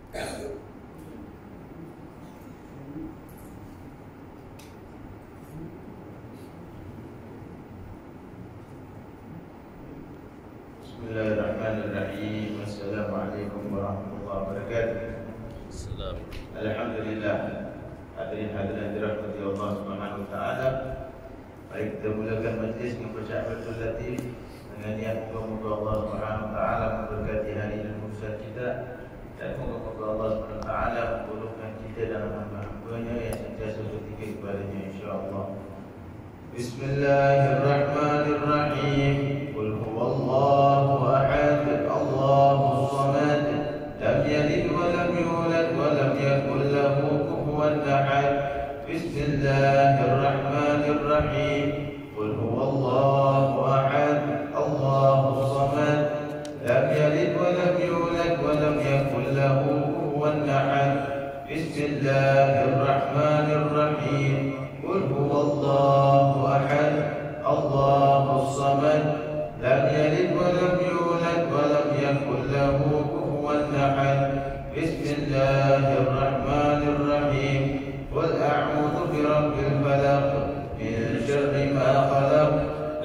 Bismillahirrahmanirrahim. Assalamualaikum warahmatullahi wabarakatuh. Alhamdulillah. Hadirin dirahmati Allah Subhanahu wa taala. Baik, kita mulakan majlis dengan bacaan latif dengan niat moga-moga Allah Subhanahu wa taala memberkati hari dan usaha kita, dan moga-moga Allah Subhanahu wa taala membolehkan kita dalam hamba-hambanya yang sentiasa berzikir kepadanya insya-Allah. Bismillahirrahmanirrahim. Qul huwallahu ahad, Allahus samad, lam yalid wa lam yulad wa lam yakul lahu kufuwan ahad. Bismillahirrahmanirrahim. Qul huwallahu ahad, Allahus samad, lam yalid wa lam yulad wa lam yakul lahu kufuwan ahad. Bismillahirrahmanirrahim. Qul huwallahu ahad, Allahus samad, lam yalid wa lam yulad wa lam yakul lahu kufuwan ahad. Bismillahirrahmanirrahim. Qul a'udzu birabbil falaq, min syarri ma khalaq,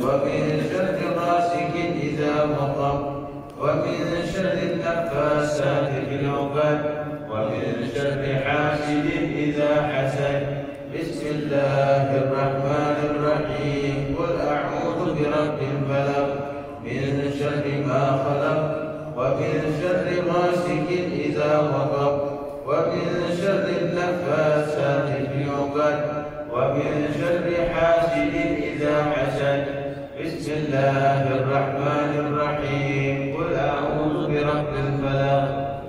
wa min syarri ghasikin idza waqab, wa min syarri an-naffasati fil 'uqad, wa min syarri hasidin idza hasad. Bismillahirrahmanirrahim. Qul a'udzu birabbil falaq, min syarri ma khalaq, wa min syarri ghasikin idza waqab, wa min syarri an-naffasati fil 'uqad, wa min syarri hasidin idza hasad. Bismillahirrahmanirrahim. Qul a'udzu birabbil falaq,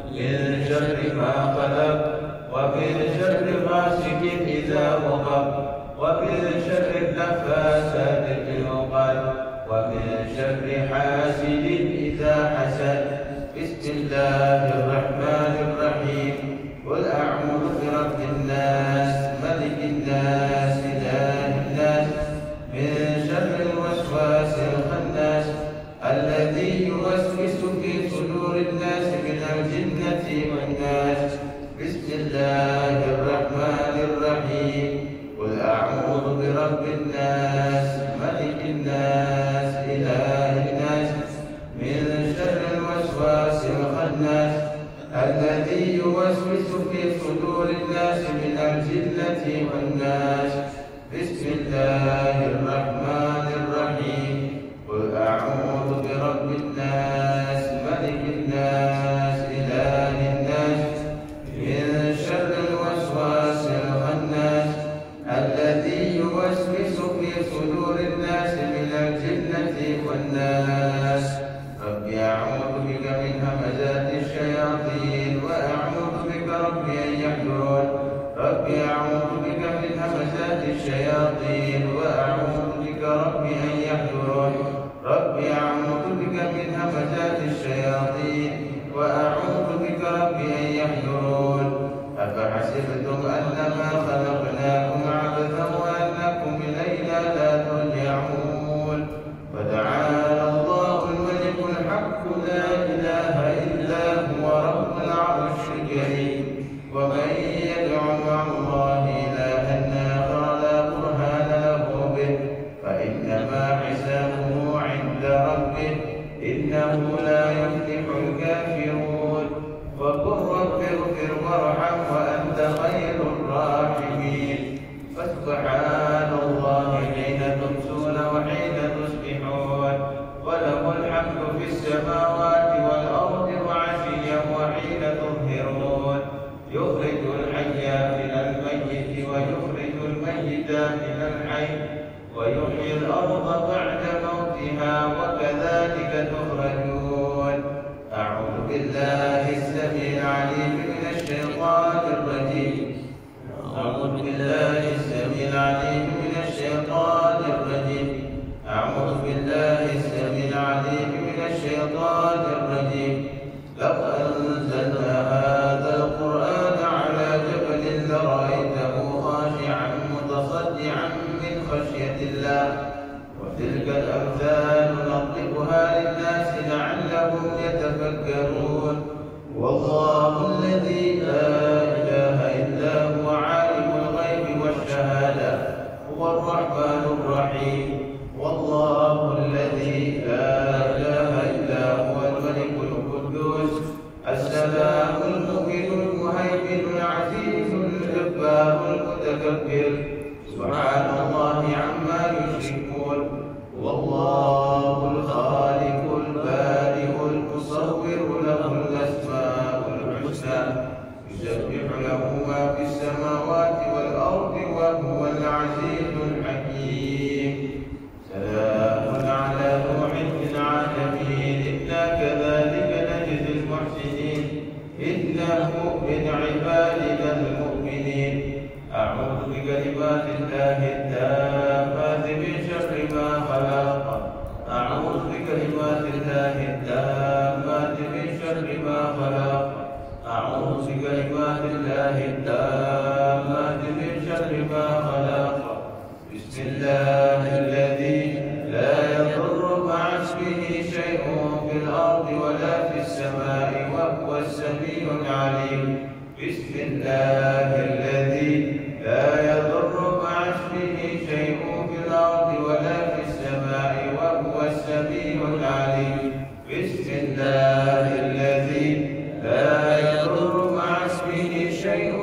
min syarri ma khalaq, wa min syarri ghasikin idza waqab, wa min syarri an-naffasati fil 'uqad, wa min syarri hasidin idza hasad. Bismillahirrahmanirrahim. Qul a'udzu birabbin nas, malikin nas, ilahin nas, min syarril waswasil khannas, alladzi yuwaswisu fi sudurin nas minal jinnati wan nas. Bismillahirrahmanirrahim. Qul a'udzu birabbin nas, malikin nas, ilahin nas, min syarril waswasil khannas, alladzi yuwaswisu fi sudurin nas minal jinnati wan nas. Bismillahirrahmanirrahim. Qul a'udzu birabbin nas, malikin nas, ilahin nas, min syarril waswasil khannas, alladzi yuwaswisu fi sudurin nas minal jinnati wan nas. Rabbi a'udzu bika min hamazati syayatin wa a'udzu bika rabbi an yahdurun. Rabbi a'udzu bika min hamazati syayatin wa a'udzu bika rabbi an yahdurun. Rabbi a'udzu bika min hamazati syayatin wa a'udzu bika rabbi an yahdurun. Afahasibtum annama khalaqnakum 'abathan wa annakum ilayna la turja'un. Fata'ala Allahul malikul haqq, la ilaha illa huwa rabbul 'arsyil karim. Wa man yad'u ma'a Allahi ilahan akhar la burhana lahu bih, fa innama hisabuhu 'inda rabbih, innahu la yuflihul kafirun. Wa qur rabbi ighfir warham wa anta khairur rahimin. Fasubhanallahi hina tumsuna wa hina tusbihun, wa lahul hamdu fis samawati wal ardi wa 'ashiyyan wa hina tudhhirun. Yukhrijul hayya minal mayyiti wa yukhrijul mayyita minal hayy, wa yuhyil arda ba'da mawtiha, wa kadzalika tukhrajun. A'udzu billahi as-sami'il 'alim minash shaitanir rajim. A'udzu billahi as-sami'il 'alim minash shaitanir rajim. A'udzu billahi as-sami'il 'alim minash shaitanir rajim. Law anzalna hadzal qur'ana 'ala jabalin lara'aytahu khashi'an mutasaddi'an min khashyatillah. Wa tilkal amthalu nadribuha lin-nasi la'allahum yatafakkarun. Wallahu alladhi السلام المؤمن المهيمن العزيز الجبار المتكبر سبحان الله عما يشركون والله الخالق البارئ المصور له الأسماء الحسنى يسبح له ما في السماوات والأرض وهو العزيز الحكيم سلام على نوح في العالمين إنا كذلك نجزي المحسنين إنه من عبادنا المؤمنين أعوذ بكلمات الله التامات من شر ما خلق أعوذ بكلمات الله التامات من شر ما خلق أعوذ بكلمات الله التامات من شر ما خلق بسم الله الذي لا يضر مع اسمه شيء في الأرض ولا في السماء وهو السميع العليم بسم الله الذي لا يضر مع اسمه شيء في الأرض ولا في السماء وهو السميع العليم بسم الله الذي لا يضر مع اسمه شيء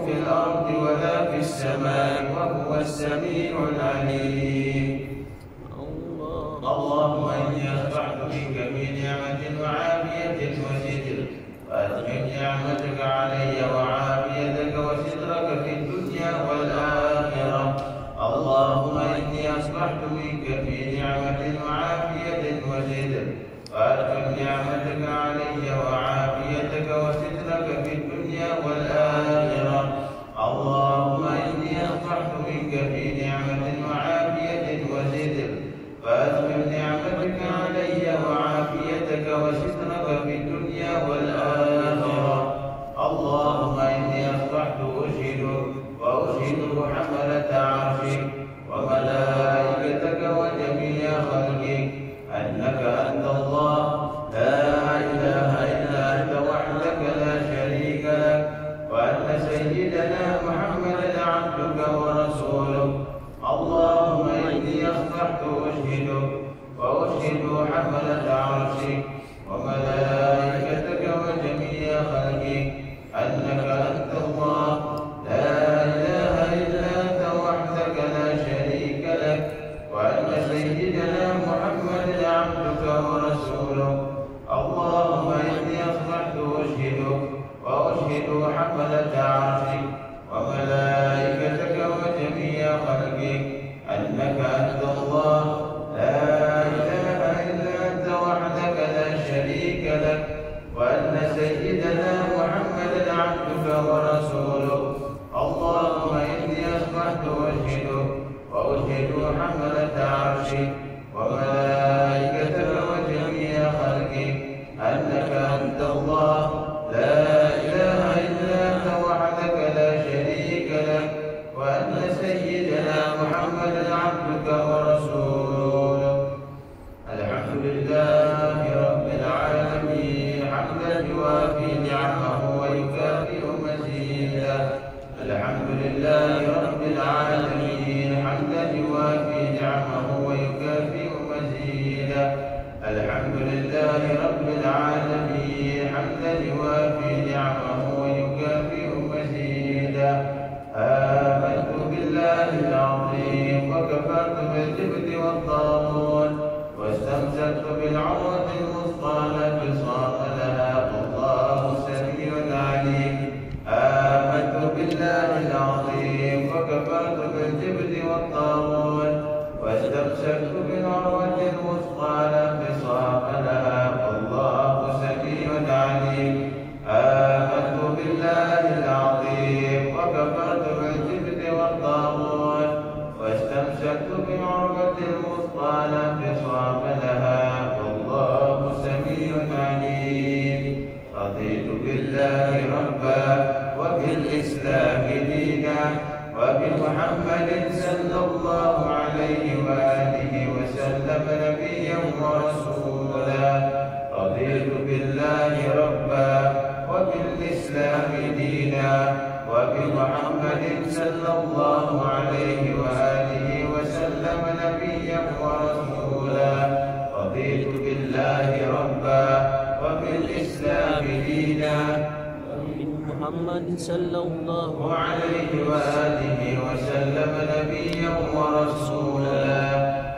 في الأرض ولا في السماء وهو السميع العليم اللهم إني أصبحت منك بنعمة وعافية وستر فأتمم نعمتك علي وعافيتك وسترك في الدنيا والآخرة اللهم إني أصبحت منك بنعمة وعافية وستر فأتمم نعمتك علي وعافيتك وسترك في الدنيا والآخرة اللهم إني أصبحت منك بنعمة وعافية وستر فأتمم نعمتك علي وعافيتك وسترك في الدنيا والآخرة اللهم إني أصبحت أشهدك وأشهد حملة عرشك وملائكتك وجميع خلقك أنك أنت الله لا إله إلا أنت وحدك لا شريك لك وأن سيدنا محمدا عبدك ورسولك اللهم إني أصبحت أشهدك وأشهد حملة عرشك وملائكتك وجميع خلقك أنك أنت الله لا إله إلا أنت وحدك لا شريك لك وأن سيدنا محمدا عبدك ورسولك اللهم إني أصبحت أشهدك وأشهد حملة عرشك وملائكتك وجميع خلقك أنك أنت الله لا إله إلا أنت وحدك لا شريك لك وأن سيدنا محمدا عبدك ورسولك اللهم إني أصبحت أشهدك وأشهد حملة عرشك وملائكتك وجميع خلقك أنك أنت الله لا إله إلا أنت وحدك لا شريك لك وأن سيدنا محمدا عبدك ورسولك الحمد لله رب العالمين حمدا يوافي نعمه ويكافئ مزيدا الحمد لله رب العالمين حمدا يوافي نعمه ويكافئ مزيدا الحمد لله رب العالمين حمدا يوافي نعمه ويكافئ مزيدا آمنت بالله العظيم وكفرت بالجبت والطاغوت واستمسكت بالعروة الوثقى لا انفصام لها والله سميع عليم آمنت بالله العظيم وكفرت بالجبت والطاغوت واستمسكت بالعروة الوثقى لا انفصام لها والله سميع عليم آمنت بالله العظيم وكفرت بالجبت والطاغوت واستمسكت بالعروة الوثقى لا انفصام لها والله سميع عليم رضيت بالله ربا وبالإسلام دينا وبمحمد صلى الله عليه وآله وسلم نبيا ورسولا رضيت بالله ربا وبالإسلام دينا وبمحمد صلى الله عليه وآله وسلم نبيا ورسولا رضيت بالله ربا وبالإسلام دينا محمد صلى الله عليه وآله وسلم نبيا ورسولا.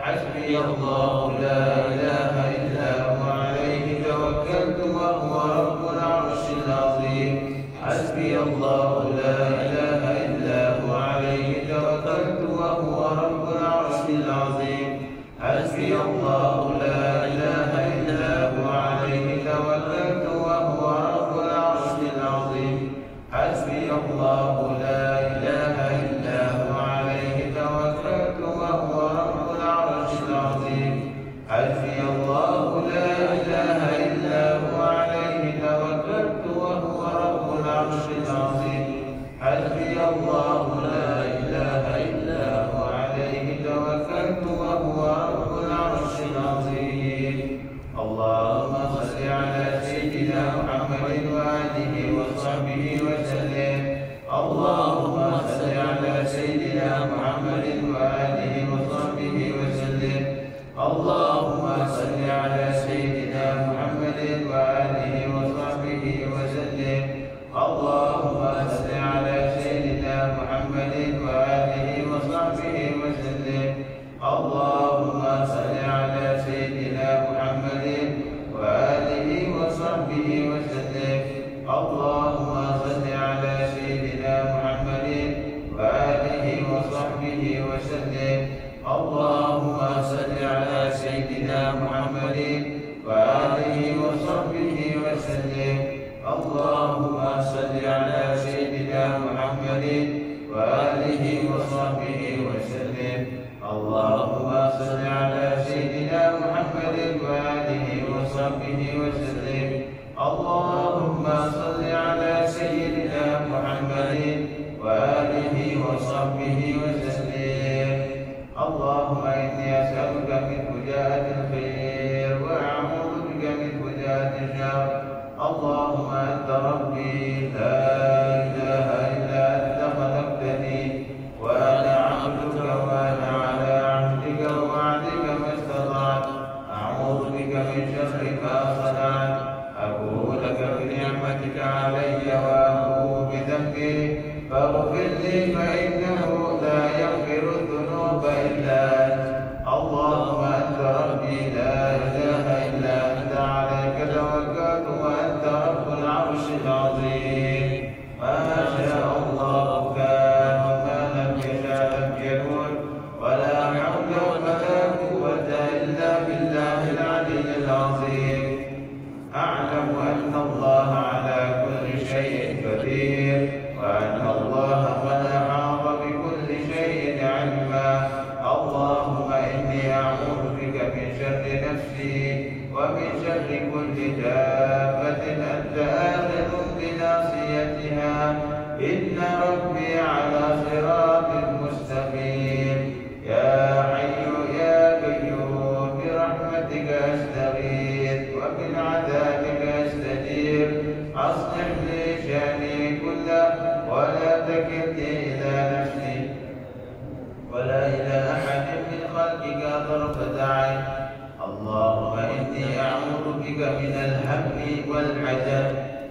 حسبي الله لا إله إلا هو عليه توكلت وهو رب العرش العظيم. حسبي الله لا إله إلا هو عليه توكلت وهو رب العرش العظيم. حسبي الله لا إله إلا هو عليه توكلت وهو رب العرش العظيم. حسبي الله لا إله إلا هو عليه توكلت وهو رب العرش العظيم. حسبي الله لا إله إلا هو عليه توكلت وهو رب العرش العظيم. حسبي الله لا إله إلا هو عليه توكلت وهو رب العرش العظيم. اللهم صل على سيدنا محمد وآله وصحبه وسلم. اللهم صل على سيدنا محمد وآله وصحبه وسلم. اللهم صل على سيدنا محمد وآله وصحبه وسلم. اللهم صل على سيدنا محمد وآله وصحبه وسلم. اللهم صل على سيدنا محمد وآله وصحبه وسلم. اللهم صل على سيدنا محمد وآله وصحبه وسلم. اللهم صل على سيدنا محمد وآله وصحبه وسلم. اللهم صل على سيدنا محمد وآله وصحبه وسلم. اللهم صل على سيدنا محمد وآله وصحبه وسلم. اللهم صل على سيدنا محمد وآله وصحبه وسلم. اللهم إني أسألك من فجاءة الخير وأعوذ بك من فجاءة الشر. اللهم أنت ربي لا إله إلا أنت خلقتني وأنا عبدك وأنا على عهدك ووعدك ما استطعت. أعوذ بك من شر ما صنعت. أبوء لك بنعمتك علي وأبوء بذنبي فاغفر لي فإنه لا يغفر الذنوب إلا أنت. اللهم أنت ربي لا إله إلا أنت عليك توكلت وأنت رب العرش العظيم. ما شاء الله كان وما لم يشاء لم يكن ولا حول ولا قوة إلا بالله العلي العظيم. أعلم أن الله على كل شيء قدير وأن الله قد أحاط بكل شيء علما. اللهم إني أعوذ بك من شر نفسي ومن شر كل دابة أنت آخذ بناصيتها. إن ربي على صراط مستقيم. يا حي يا قيوم برحمتك أستغيث ومن عذابك أستجير. أصلح لي شأني كله ولا تكلني إلى نفسي ولا إلى أحد من خلقك طرفة عين. اللهم إني أعوذ بك من الهم والحزن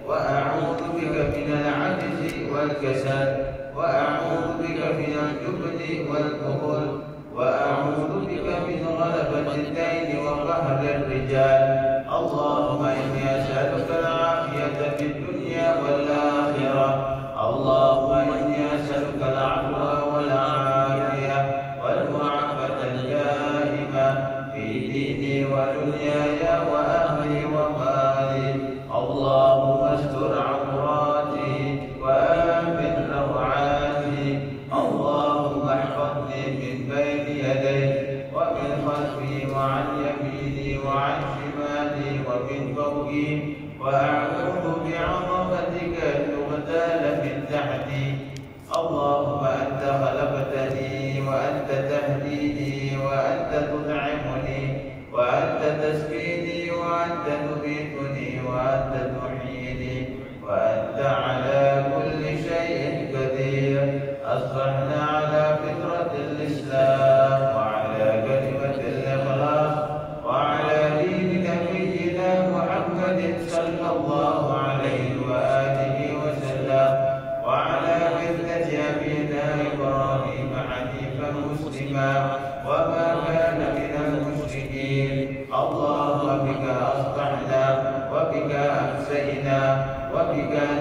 وأعوذ بك من العجز والكسل وأعوذ بك من الجبن والبخل وأعوذ بك من غلبة الدين وقهر الرجال. اللهم إني أسألك العافية في الدنيا والآخرة. اللهم إني أسألك العفو والعافية والمعافاة الدائمة في ديني ودنياي وأهلي ومالي. اللهم استر عوراتي وآمن روعاتي. اللهم احفظني من بين يدي ومن خلفي وعن يميني وعن شمالي ومن فوقي. وأعوذ بعظمتك أن تغتال من تحتي. اللهم أنت خلقتني وأنت تهديني وأنت تطعمني وأنت تسقيني وأنت تميتني وأنت تحييني وأنت على كل شيء قدير. أصبحنا على فطرة الإسلام وعلى كلمة الإخلاص وعلى دين نبينا محمد صلى الله عليه وسلم.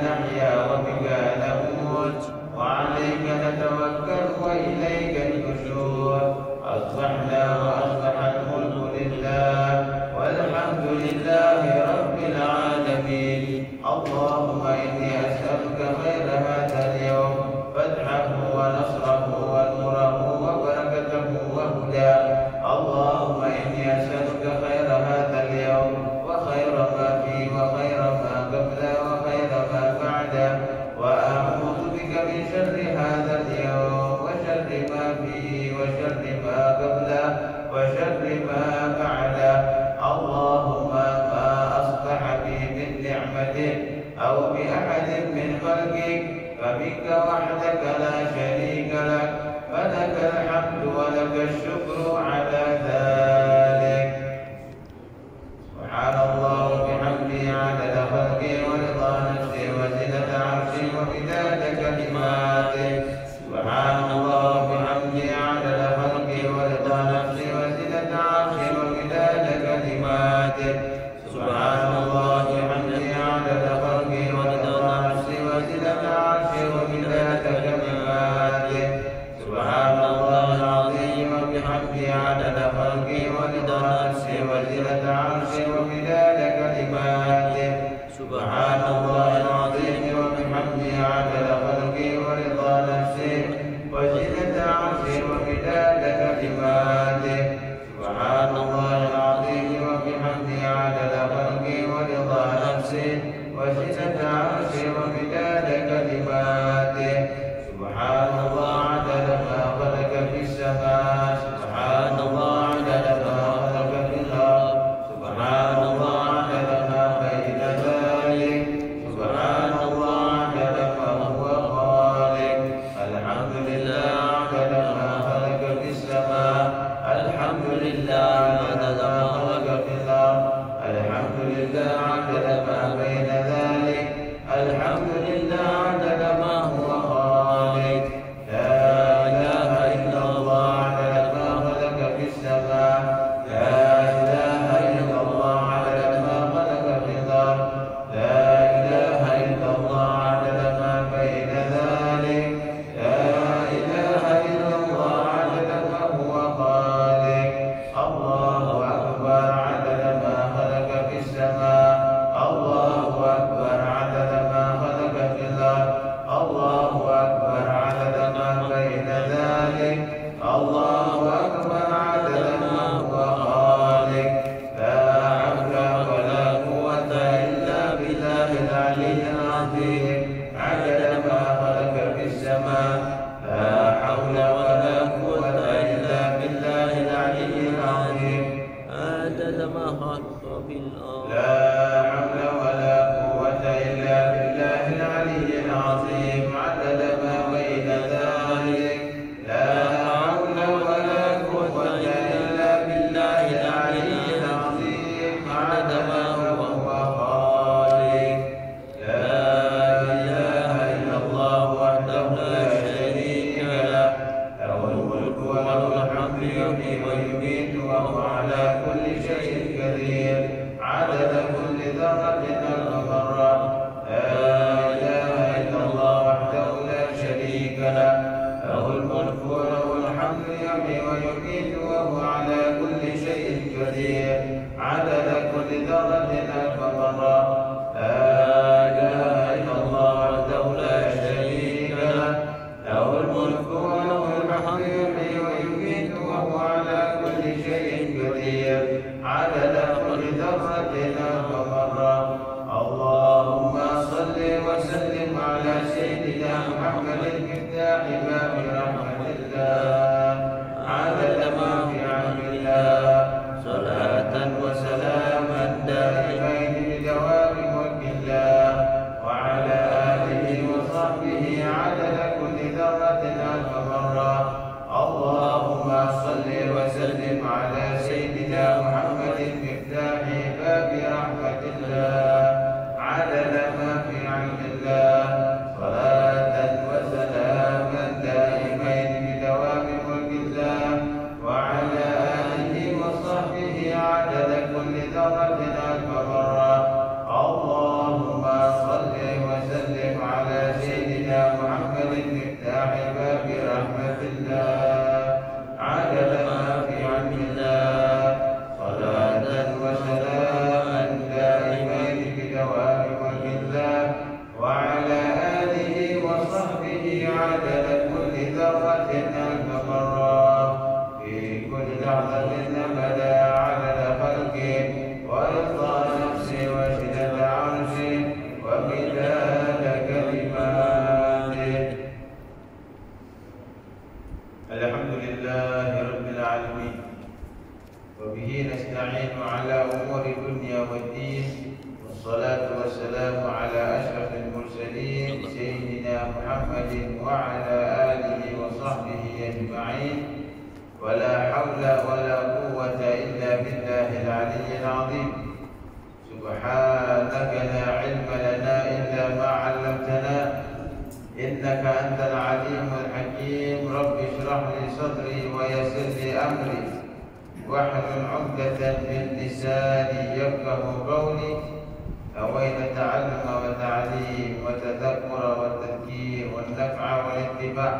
نحيا وبك نموت وعليك نتوكل وإليك النشور أصبحنا وأصبح الملك لله والحمد لله رب العالمين. اللهم إني أسألك خير هذا اليوم فتحه ونصره ونوره وبركته وهداه. اللهم إني أسألك خير هذا اليوم وخير ما فيه وخير ما قبله وخير ما بعده، وأعوذ بك من شر هذا اليوم وشر ما فيه وشر ما قبله وشر ما بعده. اللهم ما أصبح بي من نعمة أو بأحد من خلقك فبك وحدك لا شريك لك، فلك الحمد ولك الشكر على ذلك. سبحان الله وبحمده عدد خلقه ورضا نفسه وزنة عرشه ومداد كلماته. سبحان الله وبحمده عدد خلقه ورضا نفسه وزنة عرشه ومداد كلماته. سبحان الله وبحمده عدد خلقه ورضا نفسه وزنة عرشه ومداد كلماته. سبحان الله العظيم وبحمده عدد خلقه ورضا نفسه وزنة عرشه ومداد كلماته. سبحان الله العظيم وبحمده عدد خلقه ورضا نفسه وزنة عرشه ومداد كلماته. سبحان الله العظيم وبحمده عدد خلقه ورضا نفسه وزنة عرشه ومداد كلماته. سبحان الله عدد ما خلق في السماء. سبحان الله عدد ما خلق في الأرض. سبحان الله عدد ما بين ذلك. سبحان الله عدد ما هو خالق. الحمد لله عدد ما خلق في السماء. الحمد لله عدد ما خلق في الأرض. الحمد لله عدد ما بين ذلك. الحمد لله عدد ما هو خالق. لا إله إلا الله عدد ما خلق في السماء. لا إله إلا الله عدد ما خلق في الأرض. لا إله إلا الله عدد ما بين ذلك. لا إله إلا الله عدد ما هو خالق. الله أكبر عدد ما خلق في السماء. الله أكبر عدد ما خلق في الأرض. الله أكبر عدد ما بين ذلك. الله أكبر عدد ما هو خالق. لا حول ولا قوة إلا بالله العلي العظيم عدد ما خلق في السماء. لا حول ولا قوة إلا بالله العلي العظيم عدد ما خلق في الأرض. لا حول ولا قوة إلا بالله العلي العظيم عدد ما بين ذلك. لا حول ولا قوة إلا بالله العلي العظيم عدد ما هو خالق. لا إله إلا الله وحده لا شريك له، له الملك وله الحمد يحيي ويميت وهو على كل شيء قدير عدد كل ذرة ألف مرة. لا إله إلا الله وحده لا شريك له، له الملك وله الحمد يحيي ويميت وهو على كل شيء قدير عدد كل ذرة ألف مرة. لا إله إلا الله وحده لا شريك له، له الملك وله الحمد يحيي ويميت وهو على كل شيء قدير عدد كل ذرة ألف مرة. اللهم صل وسلم على سيدنا محمد المفتاح باب رحمة الله عدد ما في علم الله، صلاة وسلاما دائمين بدوام ملك الله وعلى آله وصحبه عدد كل ذرة ألف مرة. اللهم صل وسلم على سيدنا محمد المفتاح باب رحمة الله عدد ما في علم الله، صلاة وسلاما دائمين أنك مرة في كل لحظة أبدا عدد خلقه ورضا نفسه وشدة عرشه ومداد كلماته. الحمد لله رب العالمين، وبه نستعين على أمور الدنيا والدين، والصلاة والسلام على أشرف المرسلين سيدنا محمد وعلى آله وصحبه أجمعين. ولا حول ولا قوة إلا بالله العلي العظيم. سبحانك لا علم لنا إلا ما علمتنا إنك أنت العليم الحكيم. رب اشرح لي صدري ويسر لي أمري واحلل عقدة من لساني يفقه قولي. أويت التعلم والتعليم والتذكر والتذكير والنفع والاتباع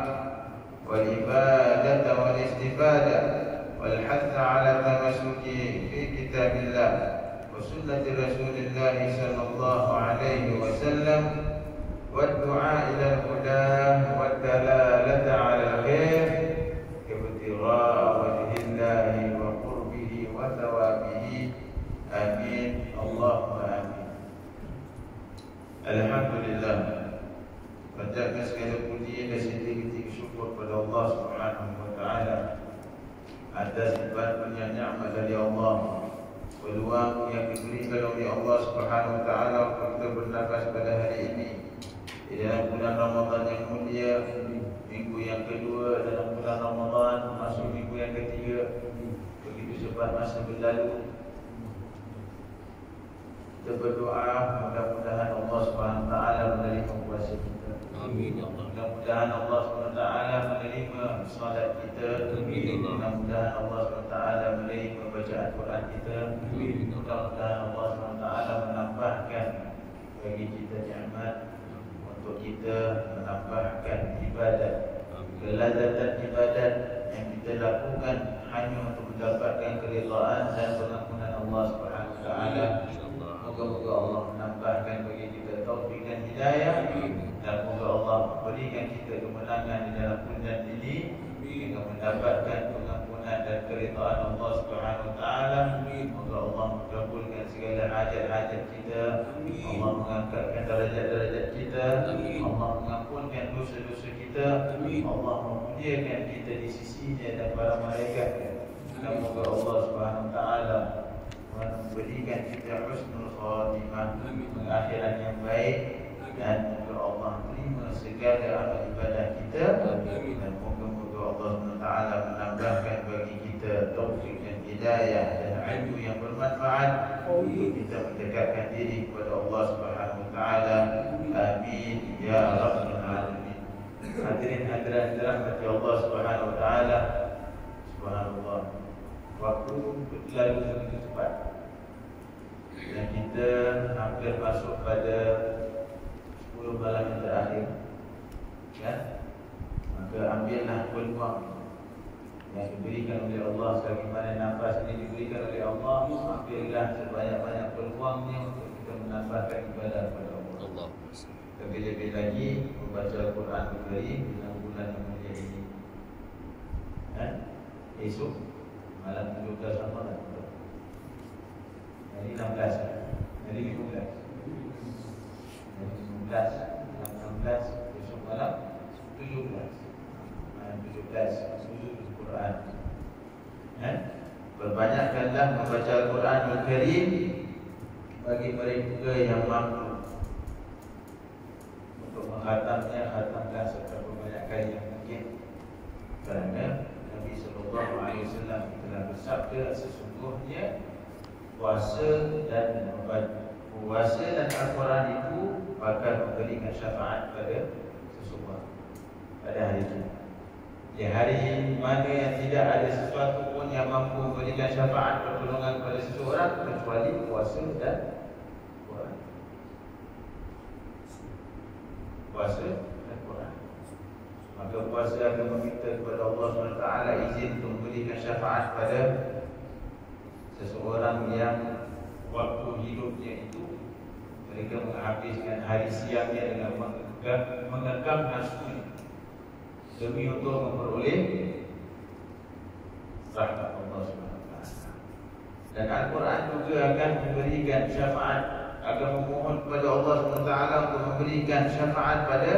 والإبادة والاستفادة والحث على التمسك في كتاب الله وسنة رسول الله صلى الله عليه وسلم والدعاء إلى الهدى والدلالة على الخير ابتغاء وجه الله وقربه وثوابه. آمين اللهم آمين. Alhamdulillah, panjatkan segala puji dan setinggi-tinggi syukur pada Allah Subhanahu wa taala atas limpahnya nikmat dari Allah, peluang yang diberikan oleh Allah Subhanahu wa taala untuk kita bernafas pada hari ini di dalam bulan Ramadan yang mulia, minggu yang kedua dalam bulan Ramadan, masuk minggu yang ketiga. Begitu cepat masa berlalu. Kita berdoa mudah-mudahan Allah Subhanahu wa taala menerima puasa kita. Amin ya Allah. Mudah-mudahan Allah Subhanahu wa taala menerima salat kita. Amin. Mudah-mudahan Allah Subhanahu wa taala menerima bacaan Quran kita. Amin. Mudah-mudahan Allah Subhanahu wa taala menambahkan bagi kita nikmat untuk kita menambahkan ibadat. Kelazatan ibadat yang kita lakukan hanya untuk mendapatkan keridaan dan pengampunan Allah Subhanahu wa taala. Moga-moga Allah menambahkan bagi kita taufik dan hidayah, dan moga Allah berikan kita kemenangan di dalam bulan ini dengan mendapatkan pengampunan dan keridaan Allah Subhanahu wa taala. Moga Allah mengabulkan segala hajat-hajat kita. Allah mengangkatkan darajat-darajat kita. Allah mengampunkan dosa-dosa kita. Allah memuliakan kita di sisinya dan para malaikat. Dan moga Allah Subhanahu wa taala memberikan kita husnul khatimah, akhirat yang baik, dan moga Allah terima segala amal ibadah kita, dan moga-moga Allah SWT menambahkan bagi kita taufik dan hidayah dan ilmu yang bermanfaat untuk kita mendekatkan diri kepada Allah Subhanahu wa taala. Amin ya rabbal alamin. Hadirin hadirat dirahmati Allah Subhanahu wa taala. Subhanallah, waktu berlalu begitu cepat dan kita hampir masuk pada 10 malam yang terakhir, kan? Maka ambillah peluang yang diberikan oleh Allah. Sebagaimana nafas ini diberikan oleh Allah, ambillah sebanyak-banyak peluangnya untuk kita menambahkan ibadah kepada Allah. Lebih-lebih lagi membaca Al-Quran Al-Karim dalam bulan yang mulia ini, kan? Esok malam 17 Ramadan, hari 16, hari 15, hari 16, besok malam 17, malam 17 sujud Al-Quran. Perbanyakkanlah membaca Al-Quran Al-Karim bagi mereka yang mampu untuk menghatamnya. Khatamkan seberapa banyak kali yang mungkin, kerana Nabi sallallahu alaihi wasallam telah bersabda, sesungguhnya puasa dan Al-Quran itu akan memberikan syafaat pada seseorang pada hari itu. Di hari mana yang tidak ada sesuatu pun yang mampu memberikan syafaat pertolongan kepada seseorang kecuali puasa dan Quran. Puasa dan Quran. Maka puasa akan meminta kepada Allah SWT izin untuk memberikan syafaat pada seseorang yang waktu hidupnya itu mereka menghabiskan hari siangnya dengan mengekang nafsunya, demi untuk memperoleh rahmat Allah SWT. Dan Al-Quran juga akan memberikan syafaat, akan memohon kepada Allah SWT untuk memberikan syafaat pada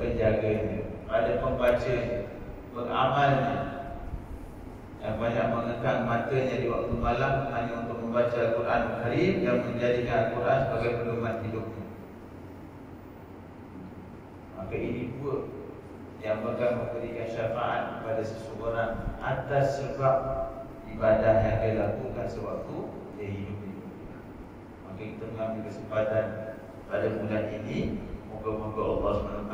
penjaganya, pada pembacanya, pengamalnya yang banyak mengekang matanya di waktu malam hanya untuk membaca Al-Quran Karim yang menjadikan Al-Quran sebagai pedoman hidupnya. Maka ini pun yang bakal memberikan syafaat kepada seseorang atas sebab ibadah yang dia lakukan sewaktu dia hidup di dunia. Maka kita mengambil kesempatan pada bulan ini, moga-moga Allah SWT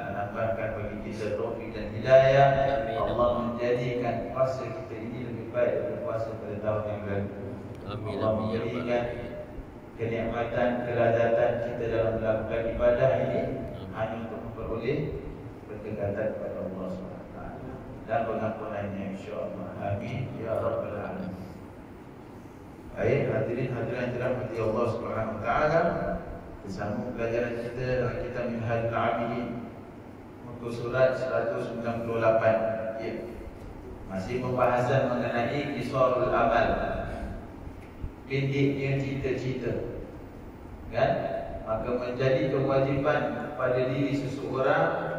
menambahkan bagi kita taufik dan hidayah. Allah menjadikan puasa kita ini lebih baik daripada puasa pada tahun yang lalu. Allah memberikan kenikmatan, kelazatan kita dalam melakukan ibadah ini hanya untuk memperoleh pendekatan kepada Allah SWT dan pengampunannya, insya-Allah. Amin ya rabbal alamin. Baik, hadirin hadirat dirahmati Allah Subhanahu wa taala. Bersama pelajaran kita dalam kitab Minhajul Abidin, muka surat 198. Ya. Masih pembahasan mengenai qisarul amal, pendeknya cita-cita. Kan? Maka menjadi kewajipan pada diri seseorang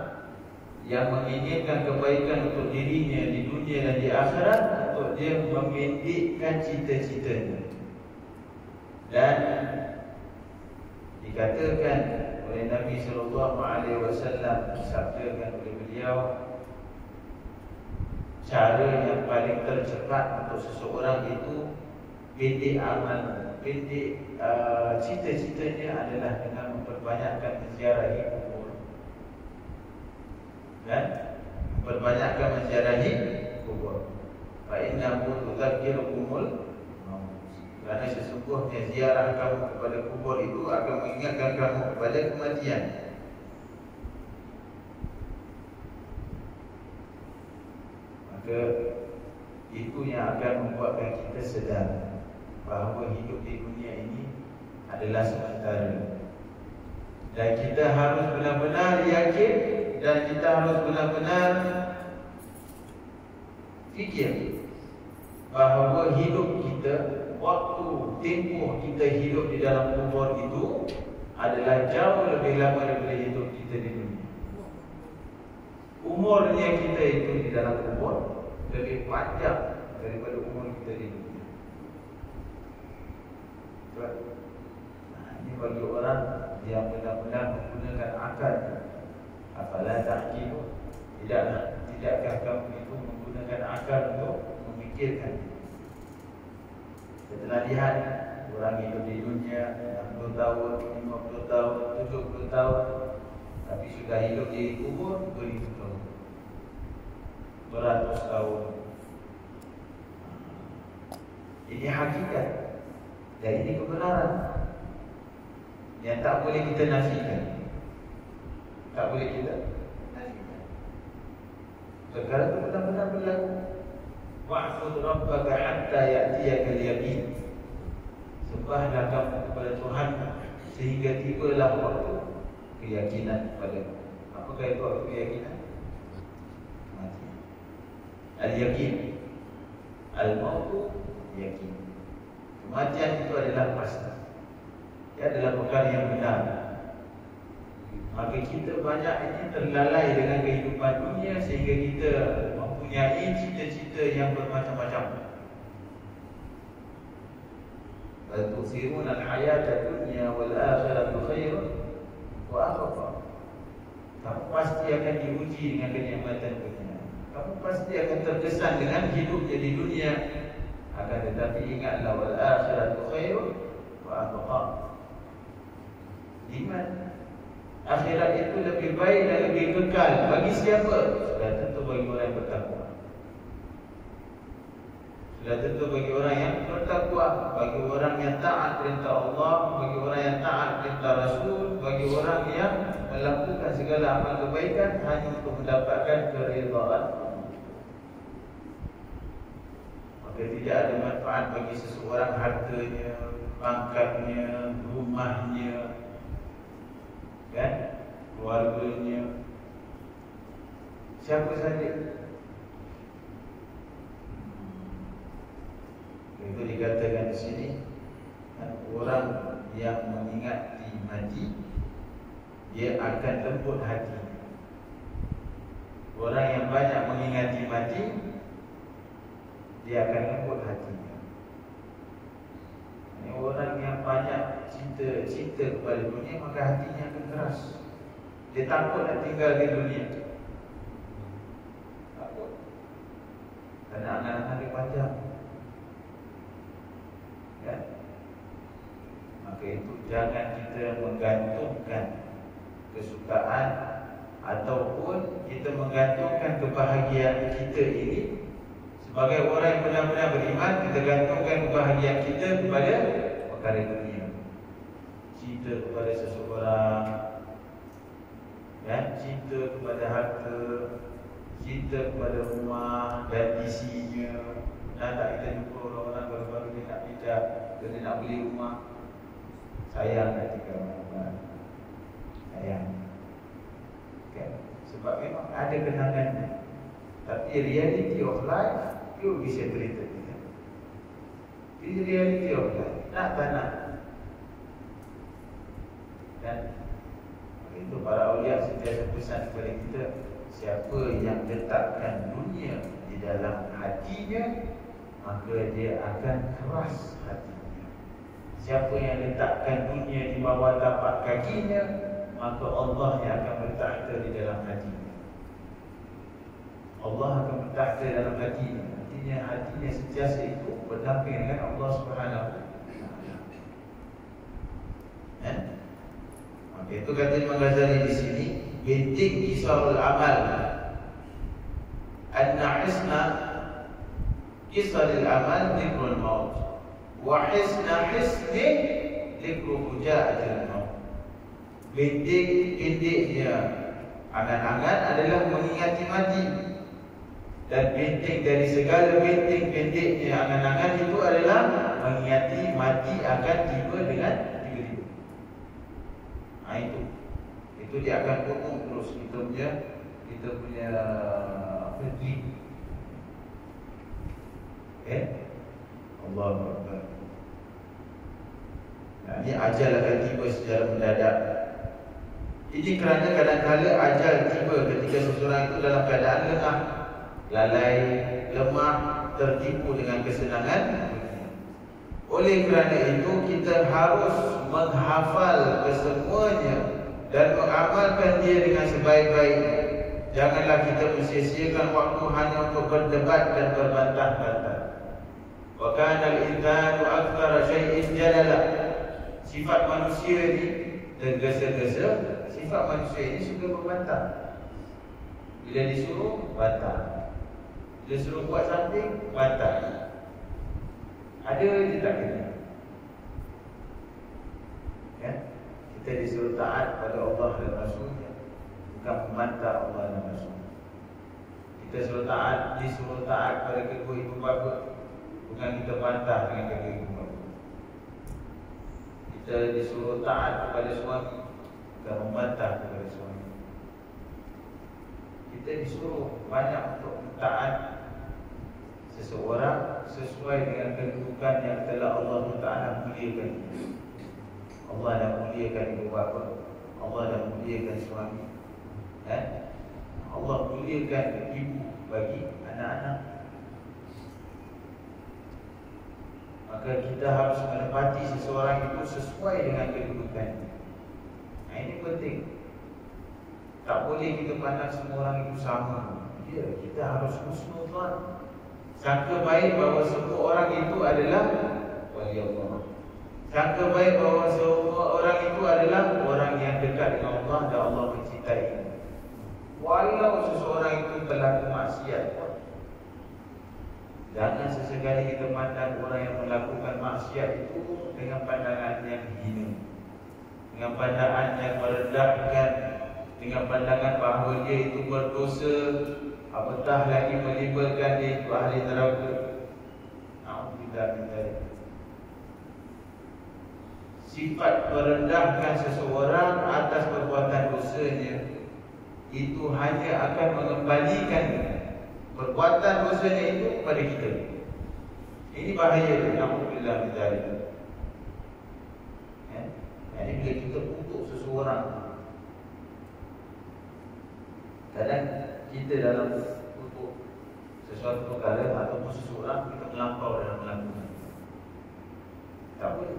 yang menginginkan kebaikan untuk dirinya di dunia dan di akhirat untuk dia memendekkan cita-citanya. Dan dikatakan oleh Nabi SAW, disabdakan oleh beliau, cara yang paling tercepat untuk seseorang itu pendek amal, pendek cita-citanya adalah dengan memperbanyakkan menziarahi kubur. Dan memperbanyakkan menziarahi kubur. Fa innahu tudzakirukumul maut. Kerana sesungguhnya ziarah kamu kepada kubur itu akan mengingatkan kamu kepada kematian. Maka itu yang akan membuatkan kita sedar bahawa hidup di dunia ini adalah sementara. Dan kita harus benar-benar yakin dan kita harus benar-benar fikir bahawa hidup kita, waktu tempoh kita hidup di dalam kubur itu adalah jauh lebih lama daripada hidup kita di dunia. Umurnya kita itu di dalam kubur lebih panjang daripada umur kita di dunia. Ini bagi orang yang benar-benar menggunakan akal. Apalah ta'qilun? Tidakkah kamu itu menggunakan akal untuk memikirkan? Setelah lihat orang hidup di dunia 60 tahun, 50 tahun, 70 tahun, tapi sudah hidup di kubur beribu tahun, beratus tahun. Ini hakikat dan ini kebenaran yang tak boleh kita nafikan. Tak boleh kita nafikan. Perkara itu benar-benar berlaku. Wa'bud rabbaka hatta ya'tiyakal yaqin. Sembahlah kamu kepada Tuhan sehingga tibalah waktu keyakinan kepadamu. Apakah itu waktu keyakinan? Mati. Al-yaqin. Al-mautu yakin. Kematian itu adalah pasti. Ia adalah perkara yang benar. Maka kita banyak ini terlalai dengan kehidupan dunia sehingga kita mempunyai cita-cita yang bermacam-macam. Bal tu'thiruna al-hayata dunya wal akhiratu khairun wa abqa. Kamu pasti akan diuji dengan kenikmatan dunia. Kamu pasti akan terkesan dengan hidupnya di dunia. Akan tetapi ingatlah wal akhiratu khairun wa abqa. Iman akhirat itu lebih baik dan lebih kekal bagi siapa? Sudah tentu bagi orang yang bertakwa. Sudah tentu bagi orang yang bertakwa, bagi orang yang taat perintah Allah, bagi orang yang taat perintah Rasul, bagi orang yang melakukan segala amal kebaikan hanya untuk mendapatkan keridhaan. Maka tidak ada manfaat bagi seseorang hartanya, pangkatnya, rumahnya, kan, keluarganya, Siapa saja. Itu dikatakan di sini, orang yang mengingati mati, dia akan lembut hati. Orang yang banyak mengingati mati, dia akan lembut hatinya. Ini orang yang banyak cinta kepada dunia, maka hatinya akan keras. Dia takut nak tinggal di dunia. Takut. Kerana angan-angan dia panjang. Ya? Maka itu jangan kita menggantungkan kesukaan ataupun kita menggantungkan kebahagiaan kita ini. Sebagai orang yang benar-benar beriman, kita gantungkan kebahagiaan kita kepada perkara dunia. Cinta kepada seseorang, ya, cinta kepada harta, cinta kepada rumah dan isinya. Dah tak kita jumpa orang-orang baru-baru dia nak pindah, dia nak beli rumah. Sayang tak tinggal orang-orang. Sayang. Kan? Sebab memang ada kenangannya. Tapi reality of life, you be separated. Ini reality of life. Nak tak nak. Dan itu para awliya sentiasa pesan kepada kita, siapa yang letakkan dunia di dalam hatinya, maka dia akan keras hatinya. Siapa yang letakkan dunia di bawah tapak kakinya, maka Allah yang akan bertakhta di dalam hatinya. Allah akan bertakhta dalam hatinya. Artinya hatinya sentiasa itu berdamping dengan Allah Subhanahu wa taala. Maka itu kata Imam Ghazali di sini, bintik kisarul amal, anna hisna kisarul amal dhikrul maut, wa hisna hisni dhikru fujaatil maut. Bintik-bintiknya angan-angan adalah mengingati mati. Dan bintik dari segala bintik-bintiknya angan-angan itu adalah mengingati mati akan tiba dengan tiba-tiba. Itu dia akan potong terus kita punya dream. Allahu Akbar. Ini ajal akan tiba secara mendadak. Ini kerana kadang-kala ajal tiba ketika seseorang itu dalam keadaan lengah, lalai, lemah, tertipu dengan kesenangan. Oleh kerana itu kita harus menghafal kesemuanya dan mengamalkan dia dengan sebaik-baiknya. Janganlah kita mensia-siakan waktu hanya untuk berdebat dan berbantah-bantah. Wa kana al-insanu aktsara shay'in jadala. Sifat manusia ini tergesa-gesa. Sifat manusia ini suka berbantah. Bila disuruh, bantah. Bila suruh buat something, bantah. Ada dia tak kena. Ya? Kita disuruh taat pada Allah dan Rasulnya, bukan membantah Allah dan Rasul. Kita disuruh taat pada kedua ibu bapa, bukan kita bantah dengan kedua ibu bapa. Kita disuruh taat kepada suami, bukan membantah kepada suami. Kita disuruh banyak untuk taat seseorang sesuai dengan kedudukan yang telah Allah Ta'ala muliakan. Allah dah muliakan ibu bapa, Allah dah muliakan suami, Allah muliakan ibu bagi anak-anak. Maka kita harus menepati seseorang itu sesuai dengan kedudukannya. Ini penting. Tak boleh kita pandang semua orang itu sama. Kita harus husnuzan, sangka baik bahawa semua orang itu adalah wali Allah. Sangka baik bahawa semua orang itu adalah orang yang dekat dengan Allah dan Allah mencintai. Walau seseorang itu berlaku maksiat, jangan sesekali kita pandang orang yang melakukan maksiat itu dengan pandangan yang hina, dengan pandangan yang merendahkan, dengan pandangan bahawa dia itu berdosa, apatah lagi melibatkan dia itu ahli neraka. Alhamdulillah. Sifat merendahkan seseorang atas perbuatan dosanya itu hanya akan mengembalikan perbuatan dosanya itu kepada kita. Ini bahaya tu, alhamdulillah kita ada. Jadi bila kita kutuk seseorang, kadang kita dalam kutuk sesuatu perkara ataupun seseorang, kita melampau dalam melakukan. Tak boleh.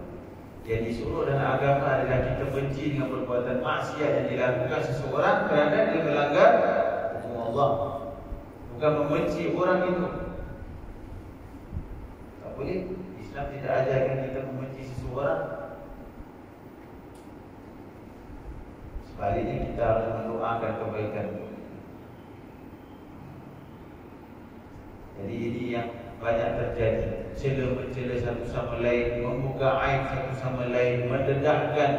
Yang disuruh dalam agama adalah kita benci dengan perbuatan maksiat yang dilakukan seseorang kerana dia melanggar hukum Allah, bukan membenci orang itu. Tak boleh. Islam tidak ajarkan kita membenci seseorang. Sebaliknya kita harus mendoakan kebaikan. Jadi ini yang banyak terjadi, cela-mencela satu sama lain, membuka aib satu sama lain, mendedahkan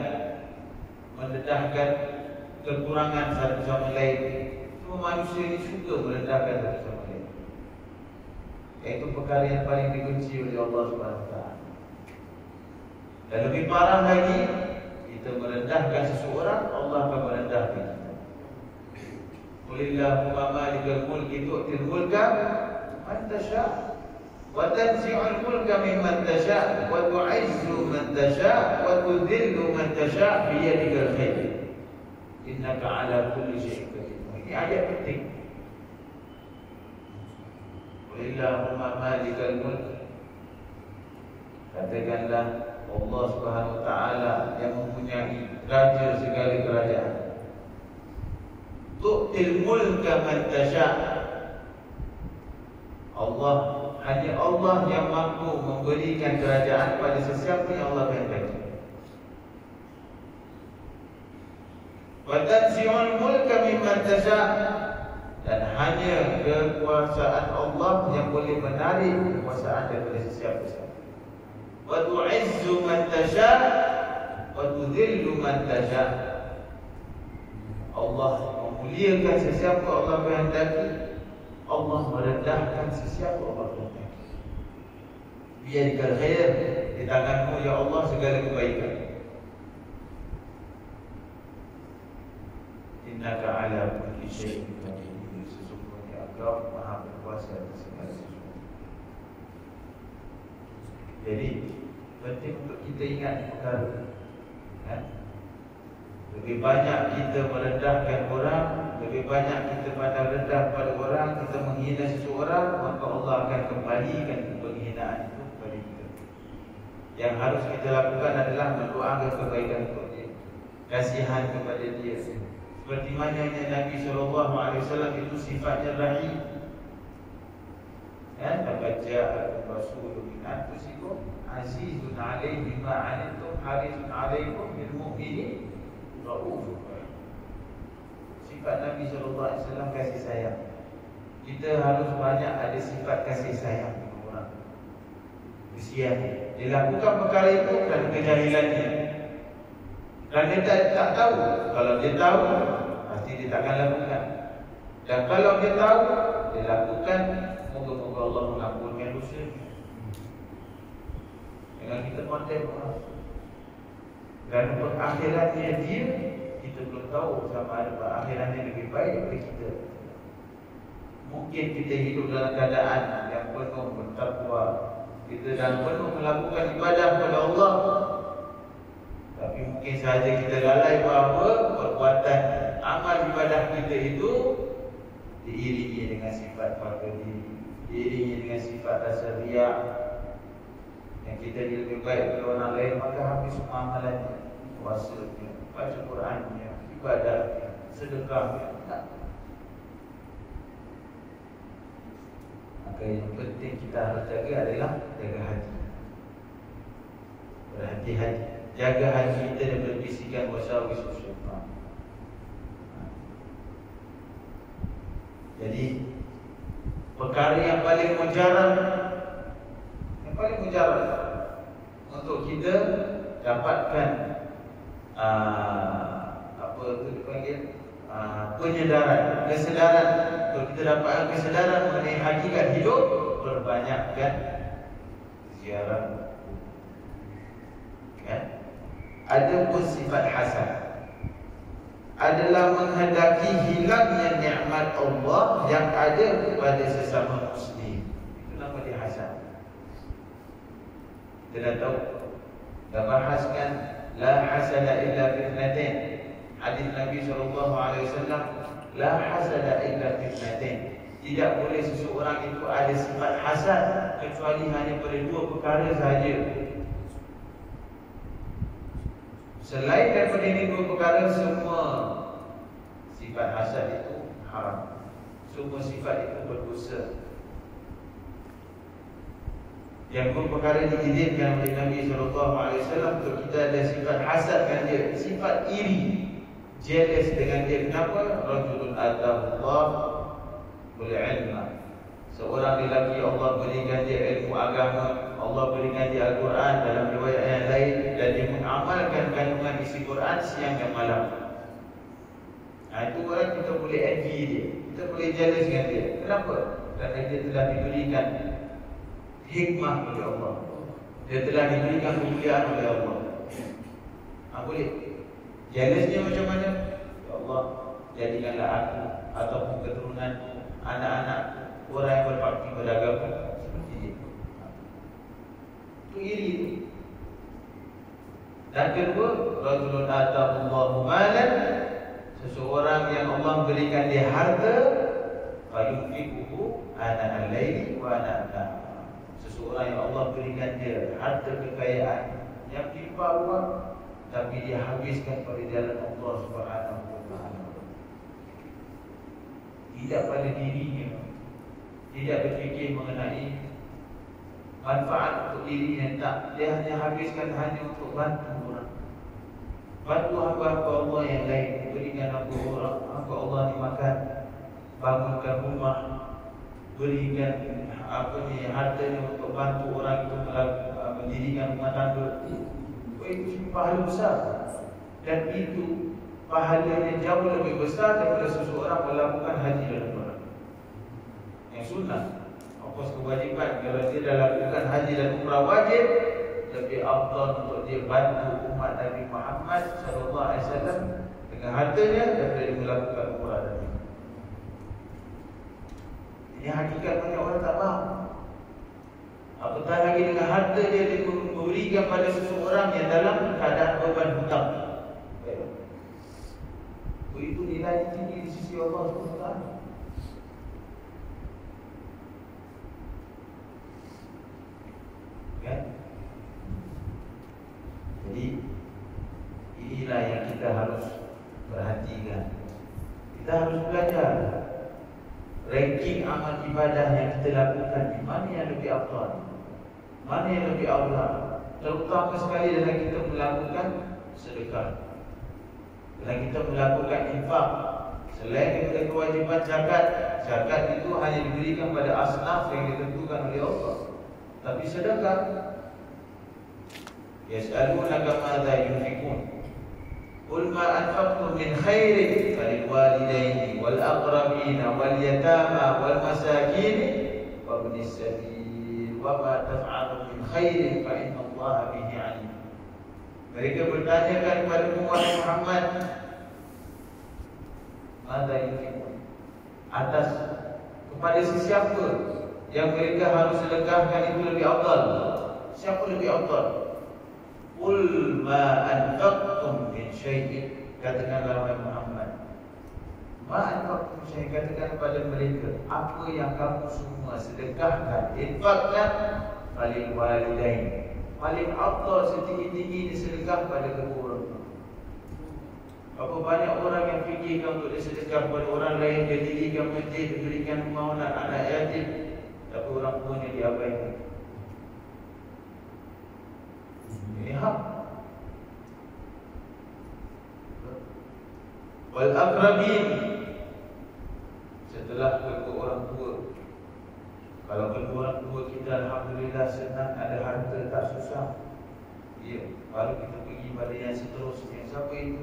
kekurangan satu sama lain. Semua manusia ini suka merendahkan satu sama lain. Itu perkara yang paling dibenci oleh Allah SWT. Dan lebih parah lagi, kita merendahkan seseorang, Allah akan merendahkan kita. Qulillahumma malikal mulki tu'til mulka man tasha' wa tanzi'ul mulka mimman tasha' wa tu'izzu man tasha' wa tudhillu man tasha' bi yadikal khair innaka 'ala kulli syai'in qadir. Ini ayat penting. Qulillahumma malikal mulki, katakanlah Allah Subhanahu wa taala yang mempunyai raja segala kerajaan. Tu'til mulka man tasha'. Hanya Allah yang mampu memberikan kerajaan pada sesiapa yang Allah kehendaki. Wa tanzi'ul mulka mimman tasha'. Dan hanya kekuasaan Allah yang boleh menarik kekuasaan daripada sesiapa-siapa. Wa tu'izzu man tasha' wa tudhillu man tasha'. Allah memuliakan sesiapa Allah kehendaki, Allah merendahkan sesiapa Allah kehendaki. Biyadikal khair, di tanganmu ya Allah segala kebaikan. Innaka 'ala kulli syai'in qadir. Sesungguhnya Engkau Maha berkuasa atas segala sesuatu. Jadi penting untuk kita ingat perkara, lebih banyak kita merendahkan orang, lebih banyak kita pandang rendah pada orang, kita menghina seseorang, maka Allah akan kembalikan penghinaan itu kepada kita. Yang harus kita lakukan adalah mendoakan kebaikan untuk dia, kasihan kepada dia. Seperti mana Nabi SAW itu sifatnya rahim. Laqad ja'akum rasulun min anfusikum azizun 'alaihi ma 'anittum harisun 'alaikum bil mu'minin raufur rahim. Sifat Nabi SAW kasih sayang. Kita harus banyak ada sifat kasih sayang kepada orang. Kesian dia lakukan perkara itu kerana kejahilannya, dan dia tak tahu. Kalau dia tahu, pasti dia takkan lakukan. Dan kalau dia tahu, dia lakukan. Moga-moga Allah mengampunkan dosa. Dengan kita konten orang, dan perakhirannya dia, kita belum tahu sama ada perakhirannya lebih baik daripada kita. Mungkin kita hidup dalam keadaan yang penuh bertakwa, kita dalam penuh melakukan ibadah kepada Allah, tapi mungkin sahaja kita lalai bahawa perbuatan amal ibadah kita itu diiringi dengan sifat pada diri, diiringi dengan sifat rasa riak. Yang kita lebih baik daripada orang lain, maka habis semua amalannya, puasanya, baca Qurannya, ibadahnya, sedekahnya. Maka yang penting kita harus jaga adalah jaga hati. Berhati-hati, jaga hati kita daripada bisikan wasawis syaitan. Jadi perkara yang paling mujarab, untuk kita dapatkan apa itu dipanggil penyedaran, kesedaran. Untuk kita dapatkan kesedaran mengenai hakikat hidup, perbanyakkan ziarah. Ada pun sifat hasan, adalah menghendaki hilangnya nikmat Allah yang ada kepada sesama Muslim. Itu nama dia hasad. Kita dah tahu, dah bahaskan la hasada illa fitnatin. Hadis Nabi SAW, la hasada illa fitnatin. Tidak boleh seseorang itu ada sifat hasad kecuali hanya pada dua perkara sahaja. Selain daripada ini dua perkara, semua sifat hasad itu haram. Semua sifat itu berdosa. Yang dua perkara diizinkan oleh Nabi SAW untuk kita ada sifat hasadkan dia, sifat iri, jealous dengan dia. Kenapa? Rajulun atahullah bil ilma. Seorang lelaki Allah berikan dia ilmu agama, Allah berikan dia Al-Quran dalam riwayat yang lain, dan dia mengamalkan kandungan isi Quran siang dan malam. Itu orang kita boleh envy dia, kita boleh jealous dengan dia. Kenapa? Kerana dia telah diberikan hikmah oleh Allah, dia telah diberikan kemuliaan oleh Allah. Boleh jealousnya macam mana? Ya Allah, jadikanlah aku ataupun keturunanku, anak-anakku orang yang berbakti pada agama seperti dia. Itu iri itu. Dan kedua, rajulun atahullahu malan, seseorang yang Allah berikan dia harta, fayunfiquhu ana al-laili wa ana an-nahar. Seseorang yang Allah berikan dia harta kekayaan yang timpah ruang, tapi dia habiskan pada jalan Allah Subhanahu wa taala. Tidak pada dirinya, tidak berfikir mengenai manfaat untuk dirinya, tak. Dia hanya habiskan hanya untuk bantu orang, bantu hamba-hamba Allah yang lain, berikan hamba orang, hamba Allah ni makan, bangunkan rumah, berikan hartanya untuk bantu orang itu mendirikan rumah tangga. Itu pahala besar, dan itu pahalanya jauh lebih besar daripada seseorang melakukan haji dalam bulan yang sunnah. Ongkos kewajiban, kalau dia dah lakukan haji dan umrah wajib, lebih afdal untuk dia bantu umat Nabi Muhammad SAW dengan hartanya daripada dia melakukan umrah tadi. Ini hakikat banyak orang tak faham. Apatah lagi dengan harta dia diberikan pada seseorang yang dalam keadaan beban hutang. Itu nilai tinggi di sisi Allah SWT. Kan? Jadi inilah yang kita harus perhatikan. Kita harus belajar ranking amal ibadah yang kita lakukan, di mana yang lebih afdal, mana yang lebih aula. Terutama sekali dalam kita melakukan sedekah, dalam kita melakukan infak. Selain daripada kewajiban zakat, zakat itu hanya diberikan pada asnaf yang ditentukan oleh Allah. Tapi sedekah, yas'alunaka madza yunfiqun, qul ma anfaqtum min khairin falil walidaini wal aqrabin wal yatama wal masakin wa ibnis sabil wa ma taf'alu min khairin fa inna Allaha bihi alim. Mereka bertanyakan kepada Muhammad, madza yunfiqun, atas kepada sesiapa yang mereka harus sedekahkan itu lebih afdal. Siapa lebih afdal? Qul ma anfaqtum min syai'in, katakanlah wahai Muhammad, ma anfaqtum min syai'in, katakan kepada mereka, apa yang kamu semua sedekahkan, infakkan, falil walidain, paling afdal setinggi-tinggi disedekah pada kedua orang tua. Berapa banyak orang yang fikirkan untuk disedekah kepada orang lain, dia dirikan masjid, diberikan rumah anak yatim, tapi orang tuanya diabaikan. Ini hak. Wal aqrabin, setelah kedua orang tua. Kalau kedua orang tua kita alhamdulillah senang, ada harta, tak susah, ya, baru kita pergi pada yang seterusnya. Siapa itu?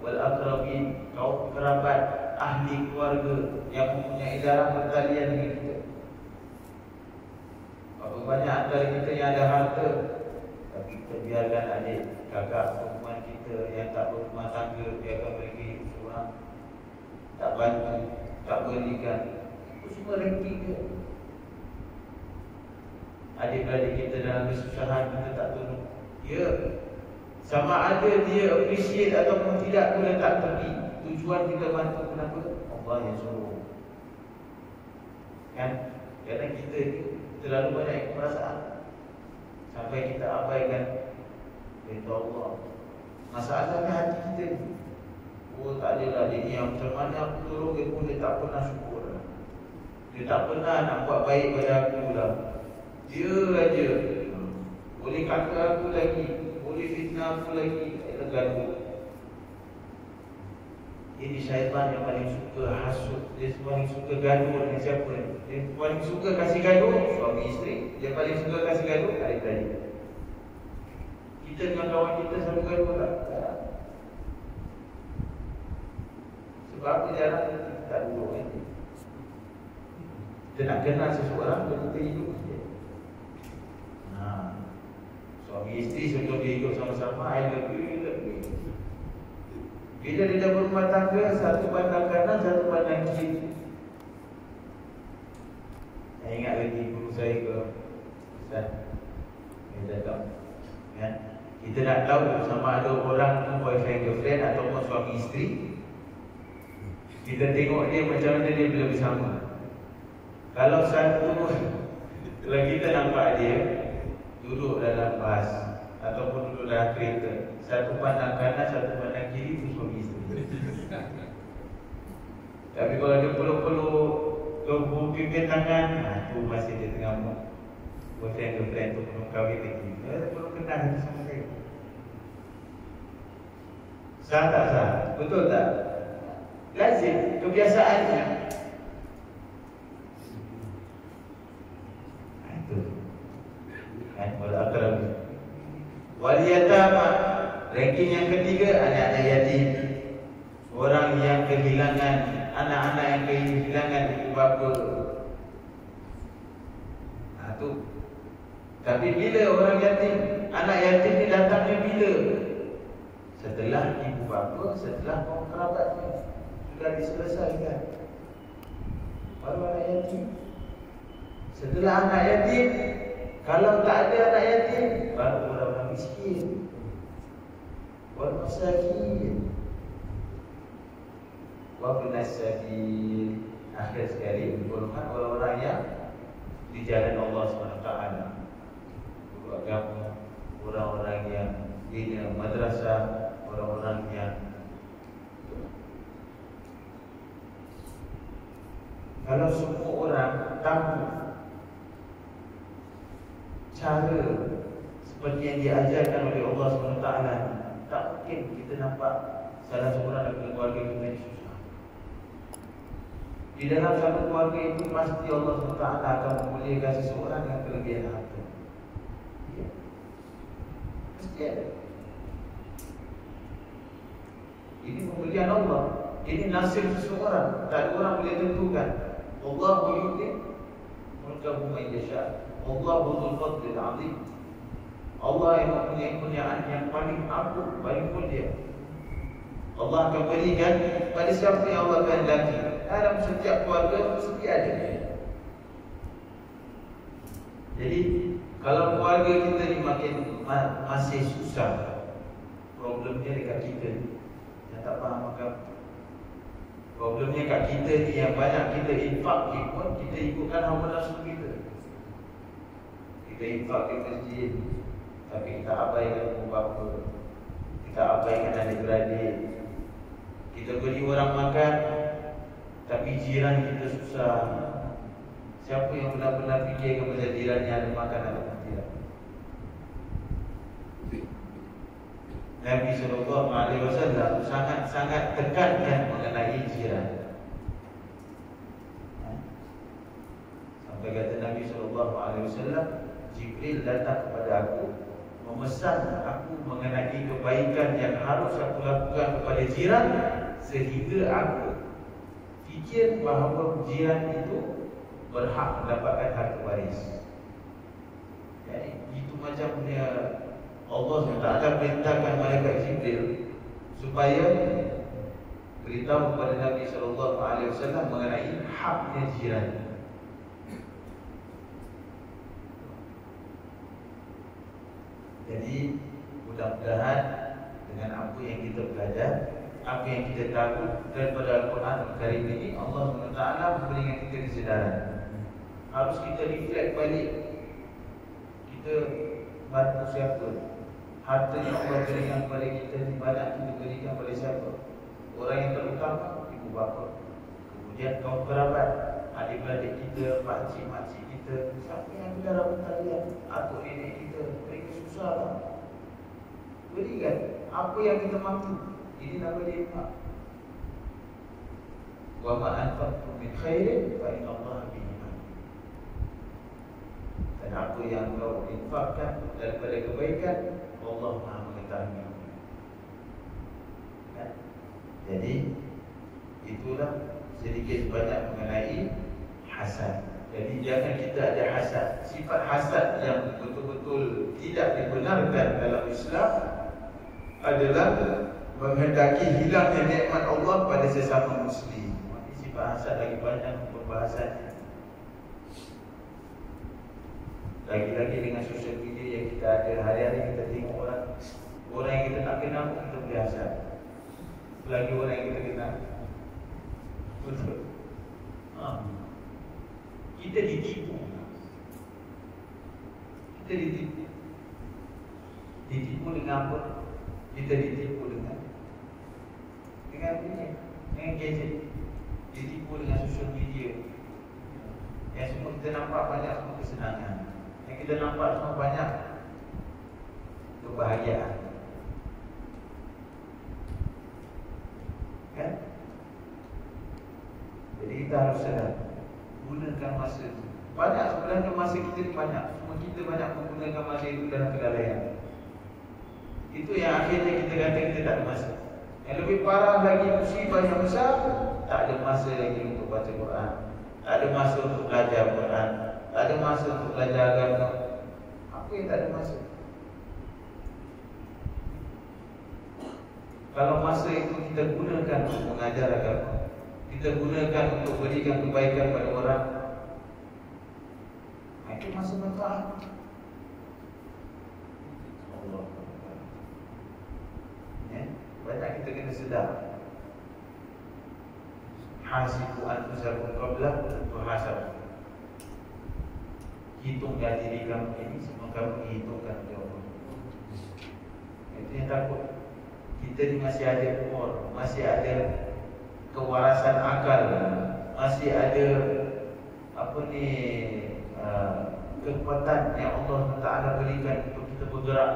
Wal aqrabin, kaum kerabat, ahli keluarga yang mempunyai darah pertalian dengan kita. Berapa banyak antara kita yang ada harta, tapi kita biarkan adik, kakak, perempuan kita yang tak berumah tangga, biarkan mereka hidup tak bantu, tak berikan. Itu semua ranking dia. Adik-beradik kita dalam kesusahan, kita tak tolong. Ya, sama ada dia appreciate ataupun tidak, tu letak tepi. Tujuan kita bantu kenapa? Allah yang suruh. Kan? Kerana kita ni terlalu banyak perasaan sampai kita abaikan perintah Allah. Masalahnya hati kita ni, oh tak adalah dia ni yang macam mana aku tolong dia pun dia tak pernah syukur lah. Dia tak pernah nak buat baik pada aku lah. Dia aja boleh kata aku lagi, boleh fitnah aku lagi. Dia gaduh. Ini syaitan yang paling suka hasut. Dia paling suka gaduh dengan siapa ni? Dia paling suka kasih gaduh suami isteri. Dia paling suka kasih gaduh adik-beradik. Kita dengan kawan kita selalu gaduh tak? Sebab apa jarang kita tak duduk ni? Kita nak kenal seseorang, kita hidup dia. Suami isteri sebelum dia hidup sama-sama, I love you, love you. Bila dia dah berumah tangga, satu pandang kanan, satu pandang kiri. Saya ingat lagi guru saya ke Ustaz, dia cakap, ya, kita nak tahu sama ada orang tu boyfriend girlfriend ataupun suami isteri. Kita tengok dia macam mana dia bila bersama. Kalau satu, kalau kita nampak dia duduk dalam bas ataupun duduk dalam kereta, satu pandang kanan, satu pandang kiri, itu suami isteri. Tapi kalau dia peluk-peluk, pimpin tangan, tu masih dia tengah boyfriend girlfriend tu belum kahwin lagi. Dia belum kenal hati sama dia. Sah tak sah? Betul tak? Lazim, kebiasaannya. Itu wal aqrab wal yatama. Ranking yang ketiga, anak-anak yatim. Orang yang kehilangan, anak-anak yang kehilangan ibu bapa. Tu. Tapi bila orang yatim, anak yatim ni datangnya bila? Setelah ibu bapa, setelah kaum kerabatnya sudah diselesaikan, baru anak yatim. Setelah anak yatim, kalau tak ada anak yatim, baru orang-orang miskin, wal masakin, wa binas sabil. Akhir sekali, golongan orang-orang yang di jalan Allah SWT, guru agama, orang-orang yang di madrasah, orang-orang yang kalau semua orang tahu cara seperti yang diajarkan oleh Allah SWT, tak mungkin kita nampak salah seorang dalam keluarga kita ni susah. Di dalam satu keluarga itu pasti Allah SWT akan memuliakan seseorang yang kelebihan harta. Ya. Pasti ada. Ini pemulihan Allah. Ini nasib seseorang. Tak ada orang boleh tentukan. Allahu yu'ti mulkahu man yasha. Allahu dzul fadlil 'azim. Allah yang mempunyai kurniaan yang paling agung, paling mulia. Allah akan berikan pada siapa yang Allah kehendaki. Dalam setiap keluarga mesti ada. Jadi kalau keluarga kita ni makin masih susah, problemnya dekat kita yang tak faham agama. Problemnya kat kita ni yang banyak kita infak pun kita ikutkan hawa nafsu kita. Kita infak di masjid, tapi kita abaikan ibu bapa, kita abaikan adik-beradik. Kita beri orang makan, tapi jiran kita susah. Siapa yang benar-benar fikir kepada jirannya ada makan atau tidak? Nabi SAW sangat-sangat tekankan mengenai jiran. Sampai kata Nabi SAW, Jibril datang kepada aku, memesan aku mengenai kebaikan yang harus aku lakukan kepada jiran, sehingga aku fikir bahawa jiran itu berhak mendapatkan harta waris. Jadi itu macamnya Allah SWT perintahkan malaikat Jibril supaya beritahu kepada Nabi SAW mengenai haknya jiran. Jadi mudah-mudahan dengan apa yang kita belajar, apa yang kita tahu daripada Al-Quran Al-Karim ini, Allah SWT memberikan kita kesedaran. Harus kita reflect balik, kita bantu siapa, harta yang Allah berikan kepada kita ni banyak kita berikan kepada siapa? Orang yang terutama, ibu bapa, kemudian kaum kerabat, adik-beradik kita, pakcik-makcik kita, siapa yang berdarah bertalian, atuk nenek kita, mereka susah lah. Berikan apa yang kita mampu. Ini nama dia infak. Wa ma anfaqtum min khairin fa inna Allaha bihi alim. Dan apa yang kau infakkan daripada kebaikan, Allah Maha mengetahui. Kan? Jadi itulah sedikit banyak mengenai hasad. Jadi jangan kita ada hasad. Sifat hasad yang betul-betul tidak dibenarkan dalam Islam adalah menghendaki hilangnya nikmat Allah pada sesama Muslim. Ini sifat hasad lagi banyak pembahasannya. Lagi-lagi dengan sosial media yang kita ada, hari-hari kita tengok orang yang kita tak kenal pun kita boleh hasad. Lagi orang yang kita kenal. Betul. Kita ditipu. Kita ditipu. Ditipu dengan apa? Kita ditipu dengan ini, dengan gadget. Ditipu dengan sosial media. Yang semua kita nampak banyak semua kesenangan. Yang kita nampak semua banyak kebahagiaan. Kan? Jadi kita harus sedar, gunakan masa itu. Banyak sebenarnya masa kita ni banyak. Semua kita banyak menggunakan masa itu dalam kelalaian. Itu yang akhirnya kita kata kita tak ada masa. Yang lebih parah lagi, musibah yang besar, tak ada masa lagi untuk baca Quran, tak ada masa untuk belajar Quran, tak ada masa untuk belajar agama. Apa yang tak ada masa? Kalau masa itu kita gunakan untuk mengajar agama, kita gunakan untuk berikan kebaikan pada orang, itu masa manfaat. Allah. Banyak kita kena sedar. Hasibu anfusakum qabla tuhasab. Hitunglah diri kamu ini sebelum kamu dihitungkan oleh Allah. Itu yang takut. Kita ni masih ada umur, masih ada kewarasan akal, masih ada kekuatan yang Allah Taala berikan untuk kita bergerak.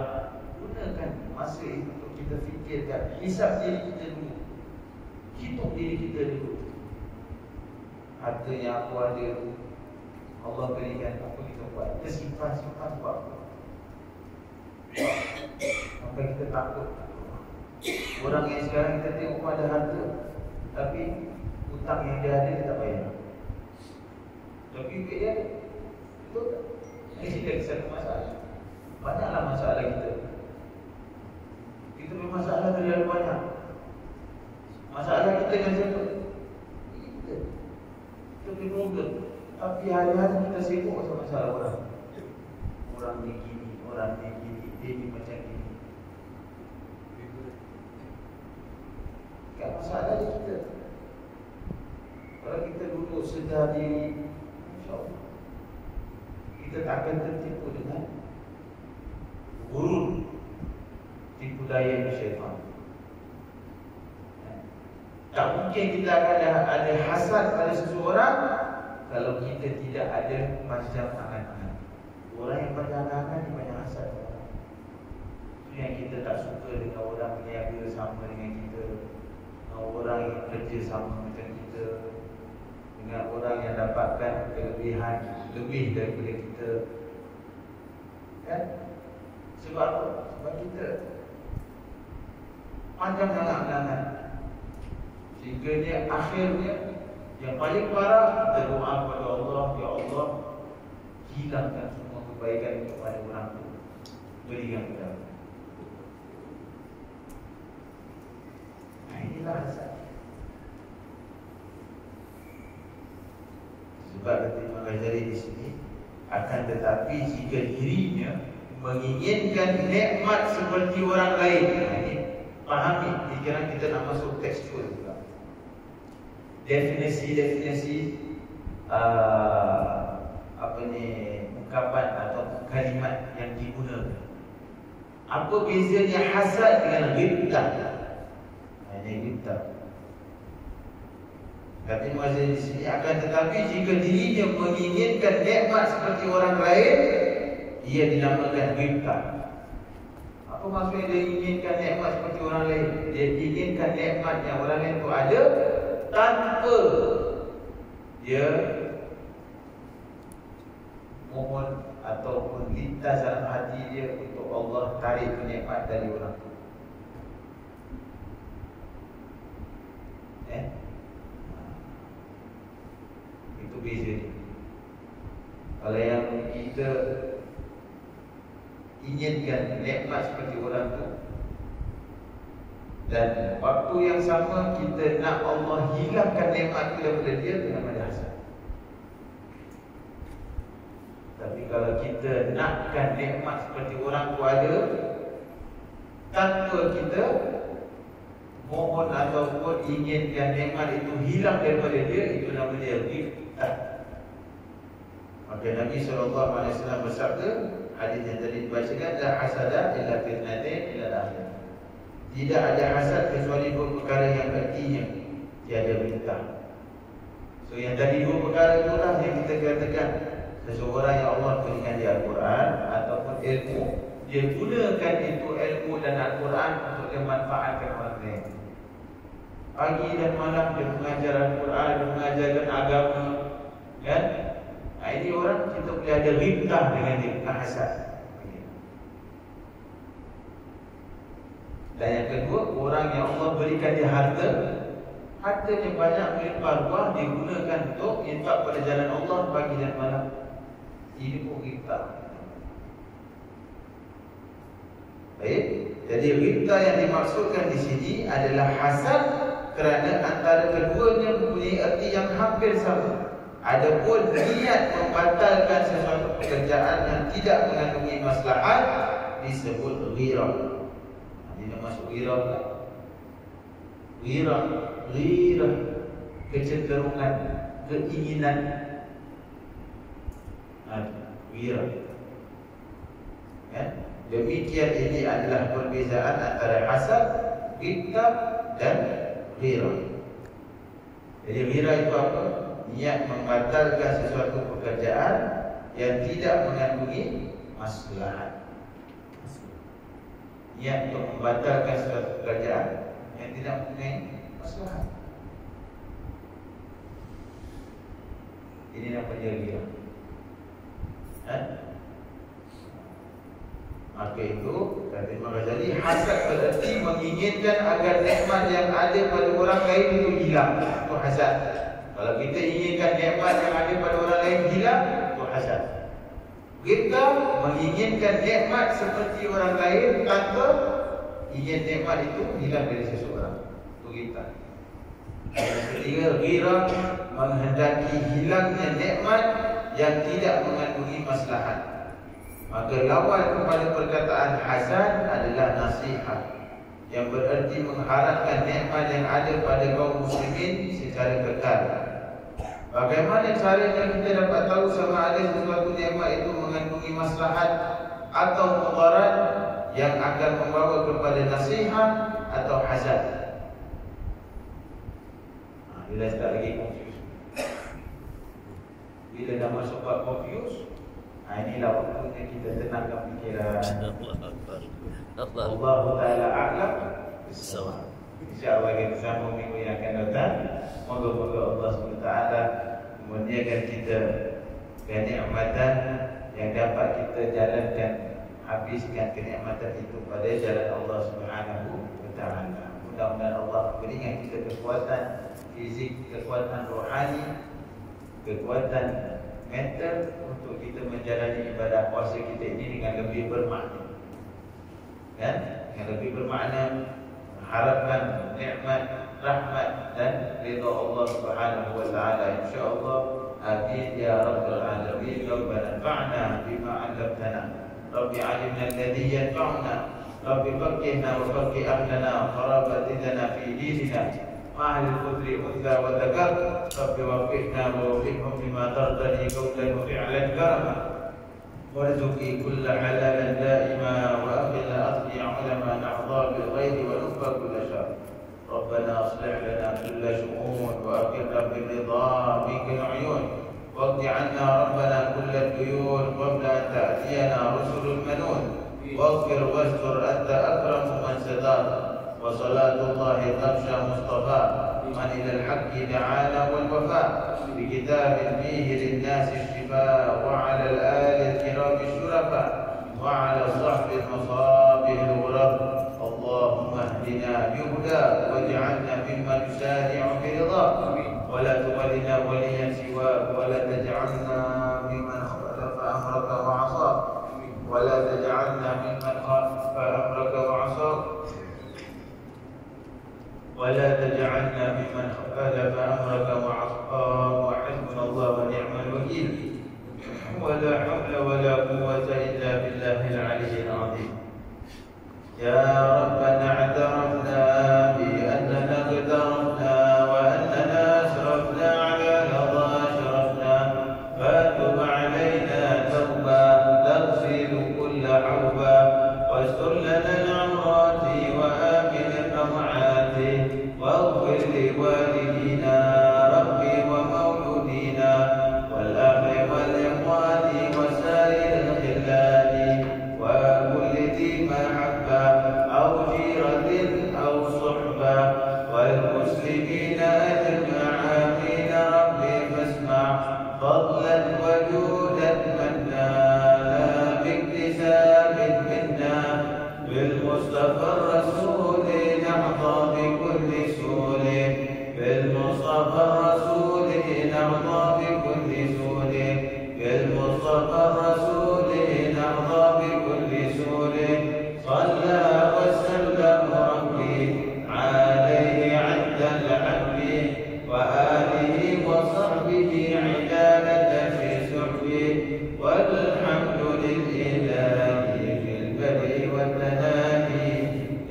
Gunakan masa itu untuk kita fikirkan, hisap diri kita dulu, hitung diri kita dulu. Harta yang aku ada, Allah berikan, apa kita buat? Kita simpan buat apa? Sampai kita takut. Orang yang sekarang kita tengok ada harta, tapi hutang yang dia ada dia tak bayar. Tapi duit dia ada. Betul tak? Ini kita satu masalah. Banyaklah masalah kita. Kita bermasalah terlalu banyak. Masalah kita dengan siapa? Kita. Kita bermuka. Tapi hari-hari kita sibuk pasal masalah orang. Orang ni gini, orang ni gini, dia ni macam gini. Kan masalah dia kita. Kalau kita duduk sedar diri, insya-Allah kita tak akan tertipu dengan gurur, tipu daya syaitan. Tak mungkin kita akan ada hasad pada seseorang kalau kita tidak ada panjang tangan. Orang yang panjang tangan ni banyak hasad. Itu yang kita tak suka dengan orang berniaga sama dengan kita, dengan orang yang kerja sama macam kita, dengan orang yang dapatkan kelebihan lebih daripada kita. Kan? Sebab apa? Sebab kita panjang tangan. Sehingga dia akhirnya yang paling parah, kita doa kepada Allah, ya Allah, hilangkan semua kebaikan kepada orang itu, berikan kepada aku. Nah, inilah hasad. Sebab kata Imam Ghazali di sini, akan tetapi jika dirinya menginginkan nikmat seperti orang lain. Ini fahami, sekarang kita nak masuk tekstual juga. Definisi ungkapan atau kalimat yang digunakan. Apa bezanya hasad dengan ghibtah? Ini ghibtah. Kata Imam Ghazali di sini, akan tetapi jika dirinya menginginkan nikmat seperti orang lain, ia dinamakan ghibtah. Apa maksudnya dia inginkan nikmat seperti orang lain? Dia inginkan nikmat yang orang lain itu ada tanpa dia mohon ataupun lintas dalam hati dia untuk Allah tarik nikmat dari orang tu. Itu beza dia. Kalau yang kita inginkan nikmat seperti orang tu, dan waktu yang sama kita nak Allah hilangkan nikmat itu daripada dia, dengan ada hasad. Tapi kalau kita nakkan nikmat seperti orang tu ada, tanpa kita mohon ataupun inginkan nikmat itu hilang daripada dia, itu nama dia ghibtah. Maka Nabi SAW bersabda, hadis yang tadi dibacakan, la hasada illa fitnatin illa akhir. Tidak ada hasad kecuali dua perkara yang artinya tiada ghibtah. So yang tadi dua perkara itulah yang kita katakan, seseorang yang Allah berikan di Al-Quran ataupun ilmu, dia gunakan itu ilmu dan Al-Quran untuk dia manfaatkan orang lain. Pagi dan malam dia mengajar Al-Quran, dia mengajarkan agama, kan? Ini orang kita boleh ada ghibtah dengan dia, bukan hasad. Dan yang kedua, orang yang Allah berikan dia harta, hartanya banyak melimpah ruah, digunakan untuk infak pada jalan Allah pagi dan malam. Ini pun ghibtah. Baik, jadi ghibtah yang dimaksudkan di sini adalah hasad kerana antara keduanya mempunyai arti yang hampir sama. Adapun niat membatalkan sesuatu pekerjaan yang tidak mengandungi maslahat disebut ghirah. Ini masuk ghirah tak? Ghirah kecenderungan, keinginan. Ghirah. Demikian ini adalah perbezaan antara hasad, ghibtah dan ghirah. Jadi ghirah itu apa? Niat membatalkan sesuatu pekerjaan yang tidak mengandungi maslahat. Niat untuk membatalkan sesuatu pekerjaan yang tidak mempunyai maslahat. Ini nama dia ghirah. Maka itu kata Imam Ghazali, hasad berarti menginginkan agar nikmat yang ada pada orang lain itu hilang. Itu hasad. Kalau kita inginkan nikmat yang ada pada orang lain hilang, itu hasad. Kita menginginkan nikmat seperti orang lain tanpa ingin nikmat itu hilang dari seseorang. Itu kita. Yang ketiga, ghirah, menghendaki hilangnya nikmat yang tidak mengandungi maslahat. Maka lawan kepada perkataan hasad adalah nasihat, yang bererti mengharapkan nikmat yang ada pada kaum muslimin secara kekal. Bagaimana caranya kita dapat tahu sama ada sesuatu nikmat itu mengandungi maslahat atau mudarat yang akan membawa kepada nasihat atau hasad? Bila start lagi confuse. Bila dah masuk bab confuse, inilah waktunya kita tenangkan fikiran. Allah Ta'ala a'lam bissawab. InsyaAllah kita sambung minggu yang akan datang. Moga-moga Allah SWT memurniakan kita kenikmatan yang dapat kita jalankan, habiskan kenikmatan itu pada jalan Allah SWT. Mudah-mudahan Allah berikan kita kekuatan fizik, kekuatan rohani, kekuatan mental untuk kita menjalani ibadah puasa kita ini dengan lebih bermakna, kan? Dengan lebih bermakna, mengharapkan nikmat rahmat dan ridha Allah Subhanahu wa taala, insyaallah. Amin ya rabbal alamin. Rabbana anfa'na bima 'allamtana, rabbi 'allimna alladhi yanfa'una, rabbi faqqihna wa faqqih ahlana qarabatana fi dinina ma'al qudri unza wa dzakar, rabbi waffiqna wa waffiqhum bima tardani qawlan wa fi'lan karama, warzuqi kulla halalan da'ima wa akhila asli 'ulama nahza bil ghairi wa nuffa kulla syar. ربنا اصلح لنا كل شؤون واقرنا بالرضا بك العيون، واقض عنا ربنا كل الديون قبل ان تاتينا رسل المنون، واغفر واستر انت اكرم من ستار، وصلاه الله تغشى مصطفى من الى الحق دعانا والوفاء، بكتاب فيه للناس الشفاء، وعلى الال الكرام الشرفاء، وعلى الصحب المصابه الغرر. اللهم اهدنا بهدى واجعلنا ممن يسارع برضاك، ولا تولنا وليا سواك، ولا تجعلنا ممن خالف امرك وعصاك، ولا تجعلنا ممن خالف امرك وعصاك، ولا تجعلنا ممن خالف امرك وعصاك. وحسبنا الله ونعم الوكيل، ولا حول ولا قوه الا بالله العلي العظيم. يا ربنا اعترفنا بأننا اقترفنا وأننا أسرفنا على رضا أشرفنا، فتب علينا توبة تغسل كل حوبة، واستر لنا العورات وآمن الروعات، واغفر لوالدينا ربي ومولودينا والأخ والإخوان وسائر الخلان، وكل ذي محبة أو جيرة أو صحبة، والمسلمين أجمعين ربي فاسمع فضلا وجودا منا لا باكتساب منا، بالمصطفى الرسول نحظى بكل سول، بالمصطفى الرسول نحظى بكل سول، بالمصطفى الرسول نحظى بكل سول. صلى وسلم ربي عليه عند الحمد، وآله وصحبه عدالة في سحبه، والحمد لله في البدء والتنادي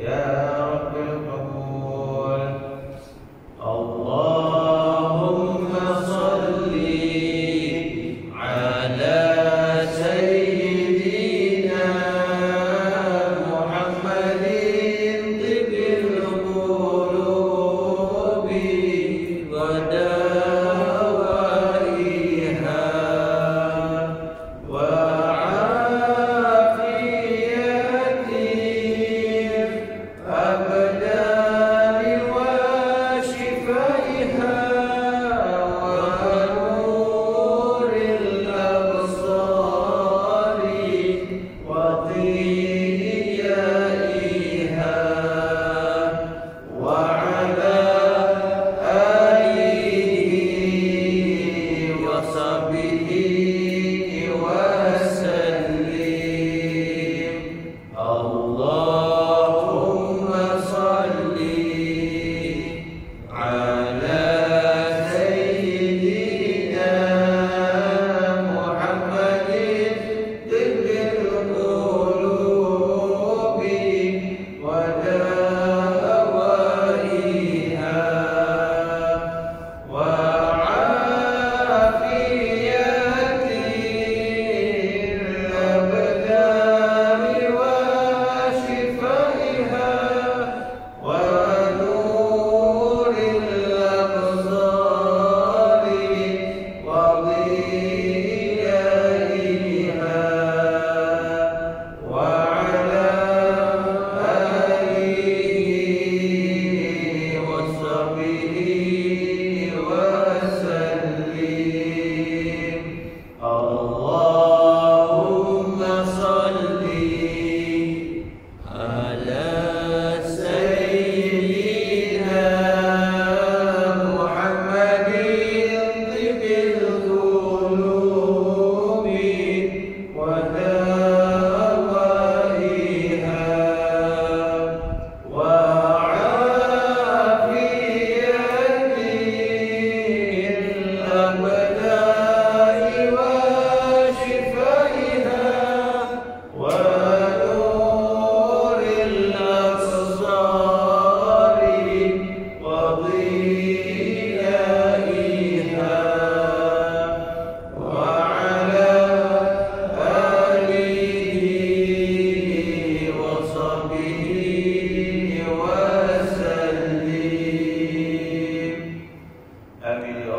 يا رب القبول. اللهم صل على سيدنا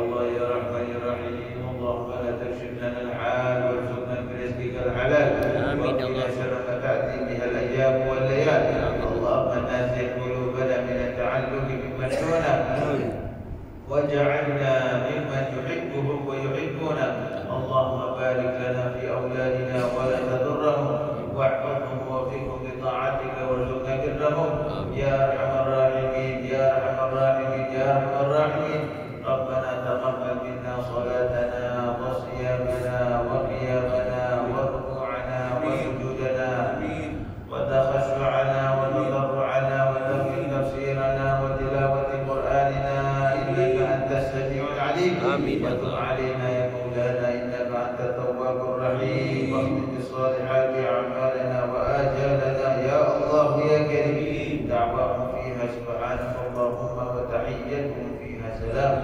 الله يا رحمن يا رحيم. اللهم لا تكشف لنا الحال وارزقنا برزقك الحلال. آمين يا الله. شر ما تأتي بها الأيام والليالي. اللهم نازل قلوبنا من التعلق بمن دونه واجعلنا ممن يحبهم ويحبونه. اللهم بارك لنا في أولادنا ولا تضرهم واحفظهم ووفقهم لطاعتك وارزقنا برهم يا أرحم الراحمين يا أرحم الراحمين يا أرحم الراحمين. ربنا تقبل منا صلاتنا وصيامنا وقيامنا وركوعنا وسجودنا وتخشعنا وتضرعنا وتوفيق تفسيرنا وتلاوة قرآننا إنك أنت السميع العليم. وتب علينا يا مولانا إنك أنت التواب الرحيم. واختم بالصالحات أعمالنا وآجالنا يا الله يا كريم. دعواهم فيها سبحانك اللهم وتحيتهم فيها سلام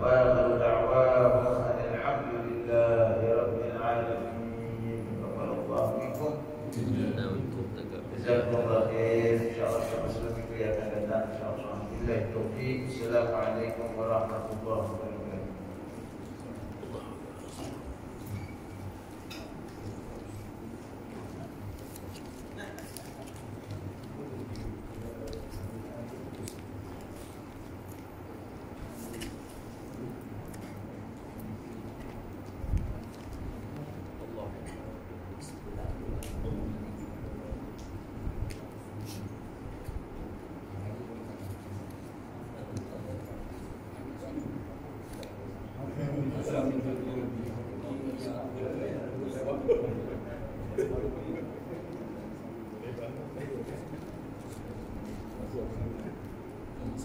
وآخر دعواهم أن الحمد لله رب العالمين. تقبل الله منكم. جزاكم الله خير. إن شاء الله سنصل بكم إن شاء الله. بالله التوفيق. السلام عليكم ورحمة الله وبركاته.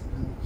Thank you.